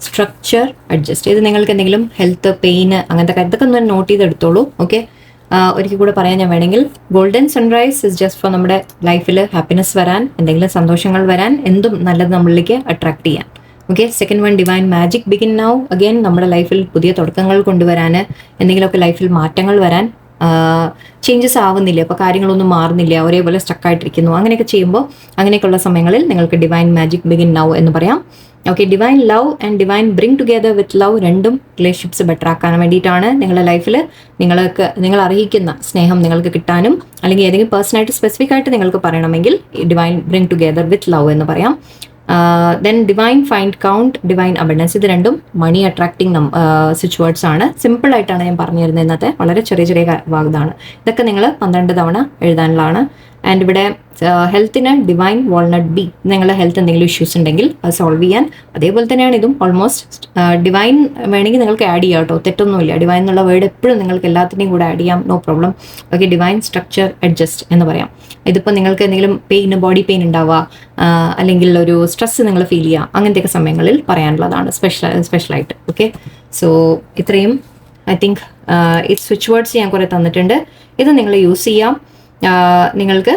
structure adjust. ഇത് നിങ്ങൾക്ക് എന്തെങ്കിലും ഹെൽത്ത് പെയിന് അങ്ങനത്തെ കാര്യത്തൊക്കെ ഒന്ന് നോട്ട് ചെയ്തെടുത്തോളൂ. ഓക്കെ, ഒരിക്കൽ കൂടെ പറയാൻ ഞാൻ വേണമെങ്കിൽ golden sunrise is just for നമ്മുടെ ലൈഫിൽ ഹാപ്പിനെസ് വരാൻ, എന്തെങ്കിലും സന്തോഷങ്ങൾ വരാൻ, എന്തും നല്ലത് നമ്മളിലേക്ക് അട്രാക്ട് ചെയ്യാൻ. Okay, second one divine magic begin now. Again നമ്മുടെ ലൈഫിൽ പുതിയ തുടക്കങ്ങൾ കൊണ്ടുവരാൻ, എന്തെങ്കിലുമൊക്കെ ലൈഫിൽ മാറ്റങ്ങൾ വരാൻ. ചേഞ്ചസ് ആവുന്നില്ല, അപ്പോൾ കാര്യങ്ങളൊന്നും മാറുന്നില്ല, ഒരേപോലെ സ്റ്റക്കായിട്ടിരിക്കുന്നു, അങ്ങനെയൊക്കെ ചെയ്യുമ്പോൾ അങ്ങനെയൊക്കെയുള്ള സമയങ്ങളിൽ നിങ്ങൾക്ക് ഡിവൈൻ മാജിക് ബിഗിൻ നൗ എന്ന് പറയാം. Okay, divine love and divine bring together with love രണ്ടും റിലേഷൻഷിപ്സ് ബെറ്റർ ആക്കാൻ വേണ്ടിയിട്ടാണ്. നിങ്ങളുടെ ലൈഫിൽ നിങ്ങൾ അർഹിക്കുന്ന സ്നേഹം നിങ്ങൾക്ക് കിട്ടാനും, അല്ലെങ്കിൽ ഏതെങ്കിലും പേഴ്സണായിട്ട് സ്പെസിഫിക് ആയിട്ട് നിങ്ങൾക്ക് പറയണമെങ്കിൽ divine bring together with love എന്ന് പറയാം. Then divine find count, divine abundance, ഇത് രണ്ടും മണി അട്രാക്ടിങ് സ്വിച്ച് വേർഡ്സ് ആണ്. സിമ്പിൾ ആയിട്ടാണ് ഞാൻ പറഞ്ഞു തരുന്നത് ഇന്നത്തെ, വളരെ ചെറിയ ചെറിയ വാഗ്ദാണ്. ഇതൊക്കെ നിങ്ങൾ 12 തവണ എഴുതാനുള്ളതാണ്. ആൻഡ് ഇവിടെ ഹെൽത്തിന് ഡിവൈൻ വാൾനട്ട് ബി, നിങ്ങളുടെ ഹെൽത്ത് എന്തെങ്കിലും ഇഷ്യൂസ് ഉണ്ടെങ്കിൽ അത് സോൾവ് ചെയ്യാൻ. അതേപോലെ തന്നെയാണ് ഇതും ഓൾമോസ്റ്റ്. ഡിവൈൻ വേണമെങ്കിൽ നിങ്ങൾക്ക് ആഡ് ചെയ്യാം കേട്ടോ, തെറ്റൊന്നുമില്ല. ഡിവൈൻ എന്നുള്ള വേർഡ് എപ്പോഴും നിങ്ങൾക്ക് എല്ലാത്തിനെയും കൂടെ ആഡ് ചെയ്യാം, no problem. Okay, divine structure adjust എന്ന് പറയാം. ഇതിപ്പോൾ നിങ്ങൾക്ക് എന്തെങ്കിലും ബോഡി പെയിൻ ഉണ്ടാവുക, അല്ലെങ്കിൽ ഒരു സ്ട്രെസ് നിങ്ങൾ ഫീൽ ചെയ്യുക, അങ്ങനത്തെയൊക്കെ സമയങ്ങളിൽ പറയാനുള്ളതാണ് സ്പെഷ്യലായിട്ട്. ഓക്കെ, സോ ഇത്രയും ഐ തിങ്ക് ഈ സ്വിച്ച് വേർഡ്സ് ഞാൻ കുറേ തന്നിട്ടുണ്ട്. ഇത് നിങ്ങൾ യൂസ് ചെയ്യാം. നിങ്ങൾക്ക്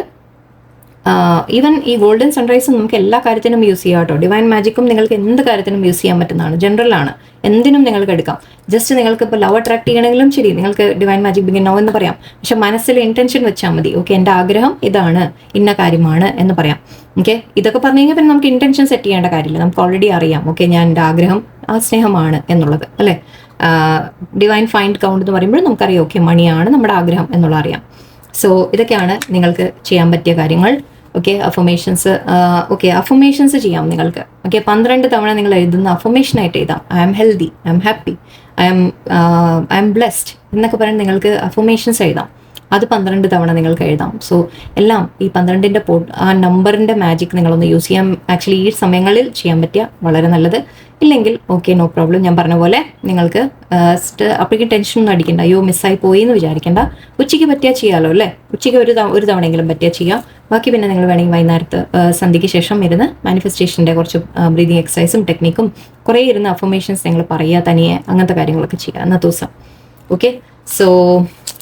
ഈവൻ ഈ ഗോൾഡൻ സൺറൈസും നമുക്ക് എല്ലാ കാര്യത്തിനും യൂസ് ചെയ്യാം കേട്ടോ. ഡിവൈൻ മാജിക്കും നിങ്ങൾക്ക് എന്ത് കാര്യത്തിനും യൂസ് ചെയ്യാൻ പറ്റുന്നതാണ്, ജനറലാണ്, എന്തിനും നിങ്ങൾക്ക് എടുക്കാം. ജസ്റ്റ് നിങ്ങൾക്ക് ഇപ്പോൾ ലവ് അട്രാക്ട് ചെയ്യണമെങ്കിലും ശരി, നിങ്ങൾക്ക് ഡിവൈൻ മാജിക് ബിഗിൻ നൗ എന്ന് പറയാം. പക്ഷെ മനസ്സിൽ ഇൻറ്റൻഷൻ വെച്ചാൽ മതി. ഓക്കെ, എൻ്റെ ആഗ്രഹം ഇതാണ്, ഇന്ന കാര്യമാണ് എന്ന് പറയാം. ഓക്കെ, ഇതൊക്കെ പറഞ്ഞു കഴിഞ്ഞാൽ പിന്നെ നമുക്ക് ഇൻറ്റൻഷൻ സെറ്റ് ചെയ്യേണ്ട കാര്യമില്ല, നമുക്ക് ഓൾറെഡി അറിയാം. ഓക്കെ, ഞാൻ എൻ്റെ ആഗ്രഹം ആ സ്നേഹമാണ് എന്നുള്ളത്, അല്ലേ. ഡിവൈൻ ഫൈൻഡ് കൗണ്ട് എന്ന് പറയുമ്പോൾ നമുക്കറിയാം, ഓക്കെ മണിയാണ് നമ്മുടെ ആഗ്രഹം എന്നുള്ളത് അറിയാം. സോ ഇതൊക്കെയാണ് നിങ്ങൾക്ക് ചെയ്യാൻ പറ്റിയ കാര്യങ്ങൾ. ഓക്കെ, അഫർമേഷൻസ് ചെയ്യാം നിങ്ങൾക്ക്. ഓക്കെ, 12 തവണ നിങ്ങൾ എഴുതുന്ന അഫർമേഷനായിട്ട് എഴുതാം. I am healthy, I am happy, I am blessed എന്നൊക്കെ പറഞ്ഞ് നിങ്ങൾക്ക് അഫർമേഷൻസ് എഴുതാം. അത് 12 തവണ നിങ്ങൾക്ക് എഴുതാം. സോ എല്ലാം ഈ 12ൻ്റെ ആ നമ്പറിൻ്റെ മാജിക് നിങ്ങളൊന്ന് യൂസ് ചെയ്യാം. ആക്ച്വലി ഈ സമയങ്ങളിൽ ചെയ്യാൻ പറ്റിയ വളരെ നല്ലത്. ഇല്ലെങ്കിൽ ഓക്കെ, നോ പ്രോബ്ലം. ഞാൻ പറഞ്ഞ പോലെ നിങ്ങൾക്ക് അപ്പോഴേക്കും ടെൻഷനൊന്നും അടിക്കണ്ട, അയ്യോ മിസ്സായി പോയി എന്ന് വിചാരിക്കേണ്ട. ഉച്ചയ്ക്ക് പറ്റിയാൽ ചെയ്യാമല്ലോ, അല്ലേ. ഉച്ചയ്ക്ക് ഒരു തവണയെങ്കിലും പറ്റിയാൽ ചെയ്യാം. ബാക്കി പിന്നെ നിങ്ങൾ വേണമെങ്കിൽ വൈകുന്നേരത്ത് സന്ധ്യയ്ക്ക് ശേഷം ഇരുന്ന് മാനിഫെസ്റ്റേഷൻ്റെ കുറച്ച് ബ്രീതിങ് എക്സസൈസും ടെക്നിക്കും കുറേ ഇരുന്ന് അഫർമേഷൻസ് നിങ്ങൾ പറയുക തനിയെ, അങ്ങനത്തെ കാര്യങ്ങളൊക്കെ ചെയ്യുക അന്നത്തെ ദിവസം. ഓക്കെ, സോ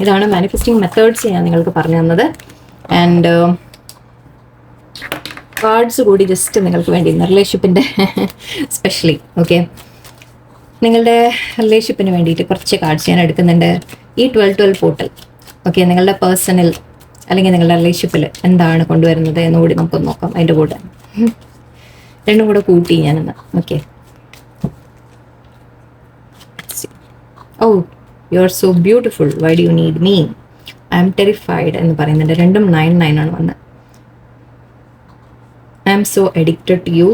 ഇതാണ് മാനിഫെസ്റ്റിംഗ് മെത്തേഡ്സ് ഞാൻ നിങ്ങൾക്ക് പറഞ്ഞു തന്നത്. ആൻഡ് കാർഡ്സ് കൂടി ജസ്റ്റ് നിങ്ങൾക്ക് വേണ്ടി റിലേഷൻഷിപ്പിൻ്റെ സ്പെഷ്യലി. ഓക്കെ, നിങ്ങളുടെ റിലേഷൻഷിപ്പിന് വേണ്ടിയിട്ട് കുറച്ച് കാർഡ്സ് ഞാൻ എടുക്കുന്നുണ്ട്. ഈ 12-12 പോർട്ടൽ ഓക്കെ, നിങ്ങളുടെ പേഴ്സണൽ അല്ലെങ്കിൽ നിങ്ങളുടെ റിലേഷൻഷിപ്പിൽ എന്താണ് കൊണ്ടുവരുന്നത് എന്നുകൂടി നമുക്കൊന്ന് നോക്കാം. അതിൻ്റെ കൂടെ രണ്ടും കൂടെ കൂട്ടി ഞാനെന്ന്. Okay, oh you are so beautiful, why do you need me, I am terrified എന്ന് പറയുന്നുണ്ട്. രണ്ടും 9-9 ആണ് വന്നത്. I am so addicted to you.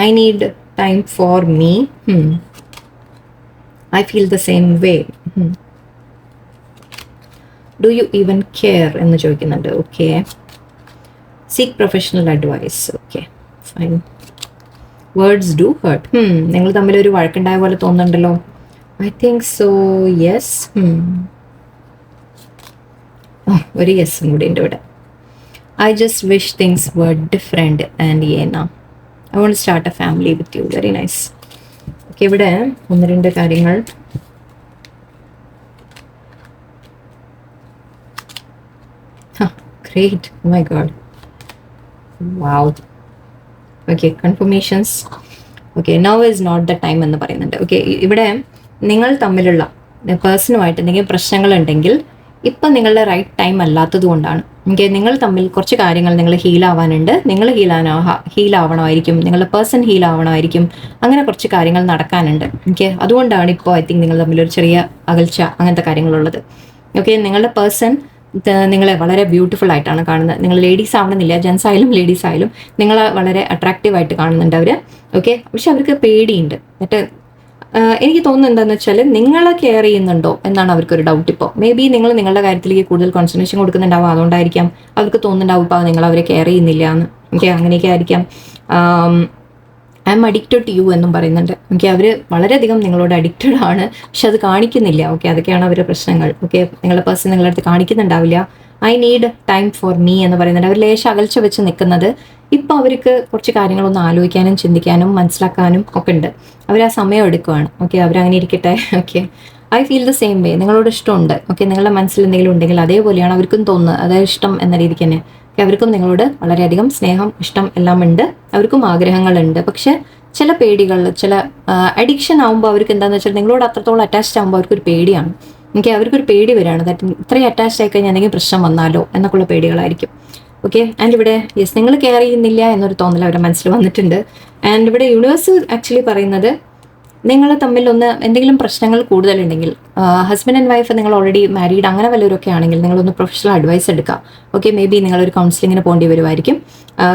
I need time for me. I feel the same way. Do you even care? എന്ന് ചോദിക്കുന്നുണ്ട്. Okay, seek professional advice. Okay, fine. Words do hurt. നിങ്ങൾ തമ്മിൽ ഒരു വഴക്കുണ്ടായ പോലെ തോന്നുന്നുണ്ടല്ലോ. I think so, yes. ഒരു യെസ്സും കൂടി ഉണ്ട് ഇവിടെ. I just wish things were different and yeah, I want to start a family with you. Very nice. Okay, ഇവിടെ 1-2 കാര്യങ്ങൾ. Great. Oh my god. Wow. Okay, confirmations. Okay, now is not the time എന്ന് പറയുന്നുണ്ട്. Okay, ഇവിടെ നിങ്ങൾ തമ്മിലുള്ള പേഴ്സണുമായിട്ട് എന്തെങ്കിലും പ്രശ്നങ്ങളുണ്ടെങ്കിൽ ഇപ്പം നിങ്ങളുടെ റൈറ്റ് ടൈം അല്ലാത്തത് കൊണ്ടാണ്. ഓക്കെ, നിങ്ങൾ തമ്മിൽ കുറച്ച് കാര്യങ്ങൾ നിങ്ങൾ ഹീലാവാനുണ്ട്. നിങ്ങൾ ഹീലാവണമായിരിക്കും, നിങ്ങളുടെ പേഴ്സൺ ഹീലാവണമായിരിക്കും, അങ്ങനെ കുറച്ച് കാര്യങ്ങൾ നടക്കാനുണ്ട്. ഓക്കെ, അതുകൊണ്ടാണ് ഇപ്പോൾ ഐ തിങ്ക് നിങ്ങൾ തമ്മിലൊരു ചെറിയ അകൽച്ച അങ്ങനത്തെ കാര്യങ്ങളുള്ളത്. ഓക്കെ, നിങ്ങളുടെ പേഴ്സൺ നിങ്ങളെ വളരെ ബ്യൂട്ടിഫുൾ ആയിട്ടാണ് കാണുന്നത്. നിങ്ങൾ ലേഡീസ് ആവണമെന്നില്ല, ജെൻസ് ആയാലും ലേഡീസ് ആയാലും നിങ്ങളെ വളരെ അട്രാക്റ്റീവായിട്ട് കാണുന്നുണ്ട് അവർ. ഓക്കെ, പക്ഷെ അവർക്ക് പേടിയുണ്ട്. എന്നിട്ട് എനിക്ക് തോന്നുന്നത് എന്താണെന്ന് വെച്ചാൽ നിങ്ങളെ കെയർ ചെയ്യുന്നുണ്ടോ എന്നാണ് അവർക്കൊരു ഡൗട്ട്. ഇപ്പോൾ മേ ബി നിങ്ങൾ നിങ്ങളുടെ കാര്യത്തിലേക്ക് കൂടുതൽ കോൺസെൻട്രേഷൻ കൊടുക്കുന്നുണ്ടാവും, അതുകൊണ്ടായിരിക്കാം അവർക്ക് തോന്നുന്നുണ്ടാവും ഇപ്പോൾ നിങ്ങൾ അവരെ കെയർ ചെയ്യുന്നില്ല എന്ന്. ഓക്കെ, അങ്ങനെയൊക്കെ ആയിരിക്കാം. I am addicted to you എന്നും പറയുന്നുണ്ട്. ഓക്കെ, അവർ വളരെയധികം നിങ്ങളോട് അഡിക്റ്റഡ് ആണ്, പക്ഷെ അത് കാണിക്കുന്നില്ല. ഓക്കെ, അതൊക്കെയാണ് അവരുടെ പ്രശ്നങ്ങൾ. ഓക്കെ, നിങ്ങളുടെ പേഴ്സൺ നിങ്ങളുടെ അടുത്ത് കാണിക്കുന്നുണ്ടാവില്ല. I need time for me എന്ന് പറയുന്നുണ്ട്. അവർ ലേശം അകൽച്ച വെച്ച് നിൽക്കുന്നത്. ഇപ്പോൾ അവർക്ക് കുറച്ച് കാര്യങ്ങളൊന്ന് ആലോചിക്കാനും ചിന്തിക്കാനും മനസ്സിലാക്കാനും ഒക്കെ ഉണ്ട്. അവർ ആ സമയം എടുക്കുകയാണ്. ഓക്കെ, അവരങ്ങനെ ഇരിക്കട്ടെ. Okay, I feel the same way. നിങ്ങളോട് ഇഷ്ടമുണ്ട്. ഓക്കെ, നിങ്ങളുടെ മനസ്സിൽ എന്തെങ്കിലും ഉണ്ടെങ്കിൽ അതേപോലെയാണ് അവർക്കും തോന്നുന്നത്. അതായത് ഇഷ്ടം എന്ന രീതിക്ക് തന്നെ. അവർക്കും നിങ്ങളോട് വളരെയധികം സ്നേഹം, ഇഷ്ടം എല്ലാം ഉണ്ട്. അവർക്കും ആഗ്രഹങ്ങളുണ്ട്. പക്ഷെ ചില പേടികൾ, ചില അഡിക്ഷൻ ആകുമ്പോൾ അവർക്ക് എന്താണെന്ന് വെച്ചാൽ നിങ്ങളോട് അത്രത്തോളം അറ്റാച്ച്ഡ് ആകുമ്പോൾ അവർക്കൊരു പേടിയാണ്. അവർക്കൊരു പേടി വരികയാണ്. ദാറ്റ് ഇത്രയും അറ്റാച്ച്ഡ് ആയി കഴിഞ്ഞാൽ എന്തെങ്കിലും പ്രശ്നം വന്നാലോ എന്നൊക്കെയുള്ള പേടികളായിരിക്കും. ഓക്കെ. ആൻഡ് ഇവിടെ യെസ് നിങ്ങൾ കെയർ ചെയ്യുന്നില്ല എന്നൊരു തോന്നൽ അവരുടെ മനസ്സിൽ വന്നിട്ടുണ്ട്. ആൻഡ് ഇവിടെ യൂണിവേഴ്സ് ആക്ച്വലി പറയുന്നത് നിങ്ങൾ തമ്മിൽ എന്തെങ്കിലും പ്രശ്നങ്ങൾ കൂടുതലുണ്ടെങ്കിൽ, ഹസ്ബൻഡ് ആൻഡ് വൈഫ് നിങ്ങൾ ഓൾറെഡി മാരീഡ് അങ്ങനെ വല്ലവരൊക്കെ ആണെങ്കിൽ നിങ്ങളൊന്ന് പ്രൊഫഷണൽ അഡ്വൈസ് എടുക്കാം. ഓക്കെ, മേ ബി നിങ്ങളൊരു കൗൺസിലിങ്ങിന് പോകേണ്ടി വരുമായിരിക്കും.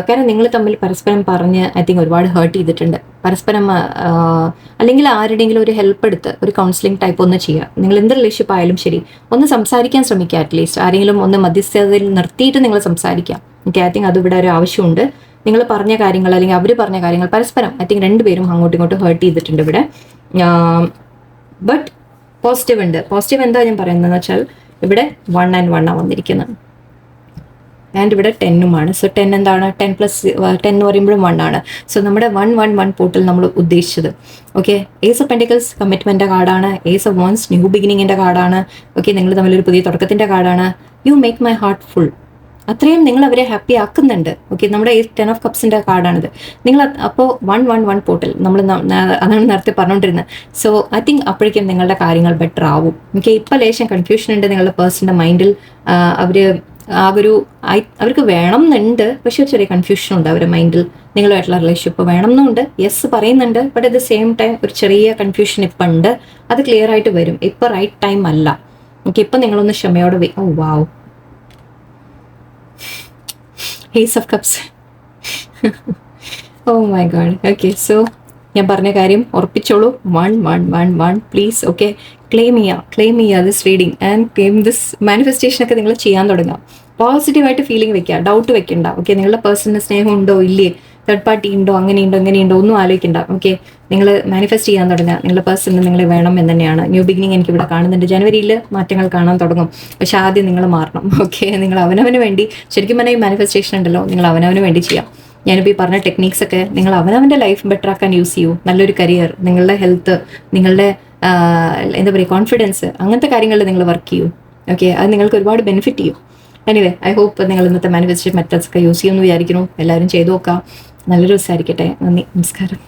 കാരണം നിങ്ങൾ തമ്മിൽ പരസ്പരം പറഞ്ഞ് ഐ തിങ്ക് ഒരുപാട് ഹേർട്ട് ചെയ്തിട്ടുണ്ട്. പരസ്പരം അല്ലെങ്കിൽ ആരുടെയെങ്കിലും ഒരു ഹെൽപ്പ് എടുത്ത് ഒരു കൗൺസിലിംഗ് ടൈപ്പ് ഒന്ന് ചെയ്യുക. നിങ്ങൾ എന്ത് റിലേഷൻഷിപ്പ് ആയാലും ശരി, ഒന്ന് സംസാരിക്കാൻ ശ്രമിക്കുക. അറ്റ്ലീസ്റ്റ് ആരെങ്കിലും ഒന്ന് മധ്യസ്ഥതയിൽ നിർത്തിയിട്ട് നിങ്ങൾ സംസാരിക്കാം. ഓക്കെ, ഐ തിങ്ക് അതിവിടെ ഒരു ആവശ്യമുണ്ട്. നിങ്ങൾ പറഞ്ഞ കാര്യങ്ങൾ അല്ലെങ്കിൽ അവർ പറഞ്ഞ കാര്യങ്ങൾ പരസ്പരം ഐ തിങ്ക് രണ്ടുപേരും അങ്ങോട്ടും ഇങ്ങോട്ടും ഹേർട്ട് ചെയ്തിട്ടുണ്ട് ഇവിടെ. ബട്ട് പോസിറ്റീവ് ഉണ്ട്. പോസിറ്റീവ് എന്താ ഞാൻ പറയുന്നതെന്ന് വെച്ചാൽ ഇവിടെ 1 and 1 വന്നിരിക്കുന്നത്. ആൻഡ് ഇവിടെ 10 സോ 10 എന്താണ്, 10+10 എന്ന് പറയുമ്പോഴും 1 ആണ്. സോ നമ്മുടെ 1 പോർട്ടൽ നമ്മൾ ഉദ്ദേശിച്ചത്. ഓക്കെ, ഏസ് ഓഫ് പെൻറ്റിക്കിൾസ് കമ്മിറ്റ്മെൻറ്റിൻ്റെ കാർഡാണ്. ഏസ് ഓഫ് വൺസ് ന്യൂ ബിഗിനിങ്ങിൻ്റെ കാർഡാണ്. ഓക്കെ, നിങ്ങൾ തമ്മിലൊരു പുതിയ തുടക്കത്തിൻ്റെ കാർഡാണ്. You make my heart full. അത്രയും നിങ്ങൾ അവരെ ഹാപ്പി ആക്കുന്നുണ്ട്. ഓക്കെ, നമ്മുടെ ഈ 10 of Cupsൻ്റെ കാർഡാണിത്. നിങ്ങൾ അപ്പോൾ 1 പോർട്ടൽ നമ്മൾ അതാണ് നേരത്തെ പറഞ്ഞുകൊണ്ടിരുന്നത്. സോ ഐ തിങ്ക് അപ്പോഴേക്കും നിങ്ങളുടെ കാര്യങ്ങൾ ബെറ്റർ ആവും. ഓക്കെ, ഇപ്പോൾ ലേശം കൺഫ്യൂഷൻ ഉണ്ട് നിങ്ങളുടെ പേഴ്സണിൻ്റെ മൈൻഡിൽ. അവർക്ക് വേണം എന്നുണ്ട്, പക്ഷെ ഒരു ചെറിയ കൺഫ്യൂഷൻ ഉണ്ട് അവരുടെ മൈൻഡിൽ. നിങ്ങളുമായിട്ടുള്ള റിലേഷൻഷിപ്പ് വേണം എന്നുണ്ട്, യെസ് പറയുന്നുണ്ട്. But at the same time ഒരു ചെറിയ കൺഫ്യൂഷൻ ഇപ്പം ഉണ്ട്. അത് ക്ലിയർ ആയിട്ട് വരും. ഇപ്പം റൈറ്റ് ടൈം അല്ല. ഓക്കെ, ഇപ്പം നിങ്ങളൊന്ന് ക്ഷമയോടെ ഓ വാവ്, Ace of Cups. Oh my God. Okay, so ഞാൻ പറഞ്ഞ കാര്യം ഉറപ്പിച്ചോളൂ. 1 പ്ലീസ്. ഓക്കെ, ക്ലെയിം ചെയ്യുക this reading and claim this മാനിഫെസ്റ്റേഷനൊക്കെ നിങ്ങൾ ചെയ്യാൻ തുടങ്ങാം. പോസിറ്റീവായിട്ട് ഫീലിംഗ് വെക്കുക, ഡൗട്ട് വെക്കണ്ട. ഓക്കെ, നിങ്ങളുടെ പേഴ്സണിന് സ്നേഹം ഉണ്ടോ ഇല്ലേ, തേർഡ് പാർട്ടി ഉണ്ടോ, അങ്ങനെയുണ്ടോ ഒന്നും ആലോചിക്കണ്ട. ഓക്കെ, നിങ്ങൾ മാനിഫെസ്റ്റ് ചെയ്യാൻ തുടങ്ങുക. നിങ്ങളുടെ പേഴ്സണിന് നിങ്ങളെ വേണം എന്ന് തന്നെയാണ്. ന്യൂ ബിഗിനിങ് എനിക്ക് ഇവിടെ കാണുന്നുണ്ട്. ജനുവരിയിൽ മാറ്റങ്ങൾ കാണാൻ തുടങ്ങും. പക്ഷെ ആദ്യം നിങ്ങൾ മാറണം. ഓക്കെ, നിങ്ങൾ അവനവന് വേണ്ടി, ശരിക്കും പറഞ്ഞാൽ ഈ മാനിഫെസ്റ്റേഷൻ ഉണ്ടല്ലോ, നിങ്ങൾ അവനവന് വേണ്ടി ചെയ്യാം. ഞാനിപ്പോൾ ഈ പറഞ്ഞ ടെക്നീക്സ് ഒക്കെ നിങ്ങൾ അവനവൻ്റെ ലൈഫ് ബെറ്റർ ആക്കാൻ യൂസ് ചെയ്യൂ. നല്ലൊരു കരിയർ, നിങ്ങളുടെ ഹെൽത്ത്, നിങ്ങളുടെ എന്താ പറയുക കോൺഫിഡൻസ്, അങ്ങനത്തെ കാര്യങ്ങളിൽ നിങ്ങൾ വർക്ക് ചെയ്യൂ. ഓക്കെ, അത് നിങ്ങൾക്ക് ഒരുപാട് ബെനിഫിറ്റ് ചെയ്യും. എനിവേ, ഐ ഹോപ്പ് നിങ്ങൾ ഇന്നത്തെ മാനിഫെസ്റ്റേഷൻ മെത്തേഡ്സ് ഒക്കെ യൂസ് ചെയ്യുമെന്ന് വിചാരിക്കുന്നു. എല്ലാവരും ചെയ്തു നോക്കാം. നല്ലൊരു ദിവസമായിരിക്കട്ടെ. നന്ദി, നമസ്കാരം.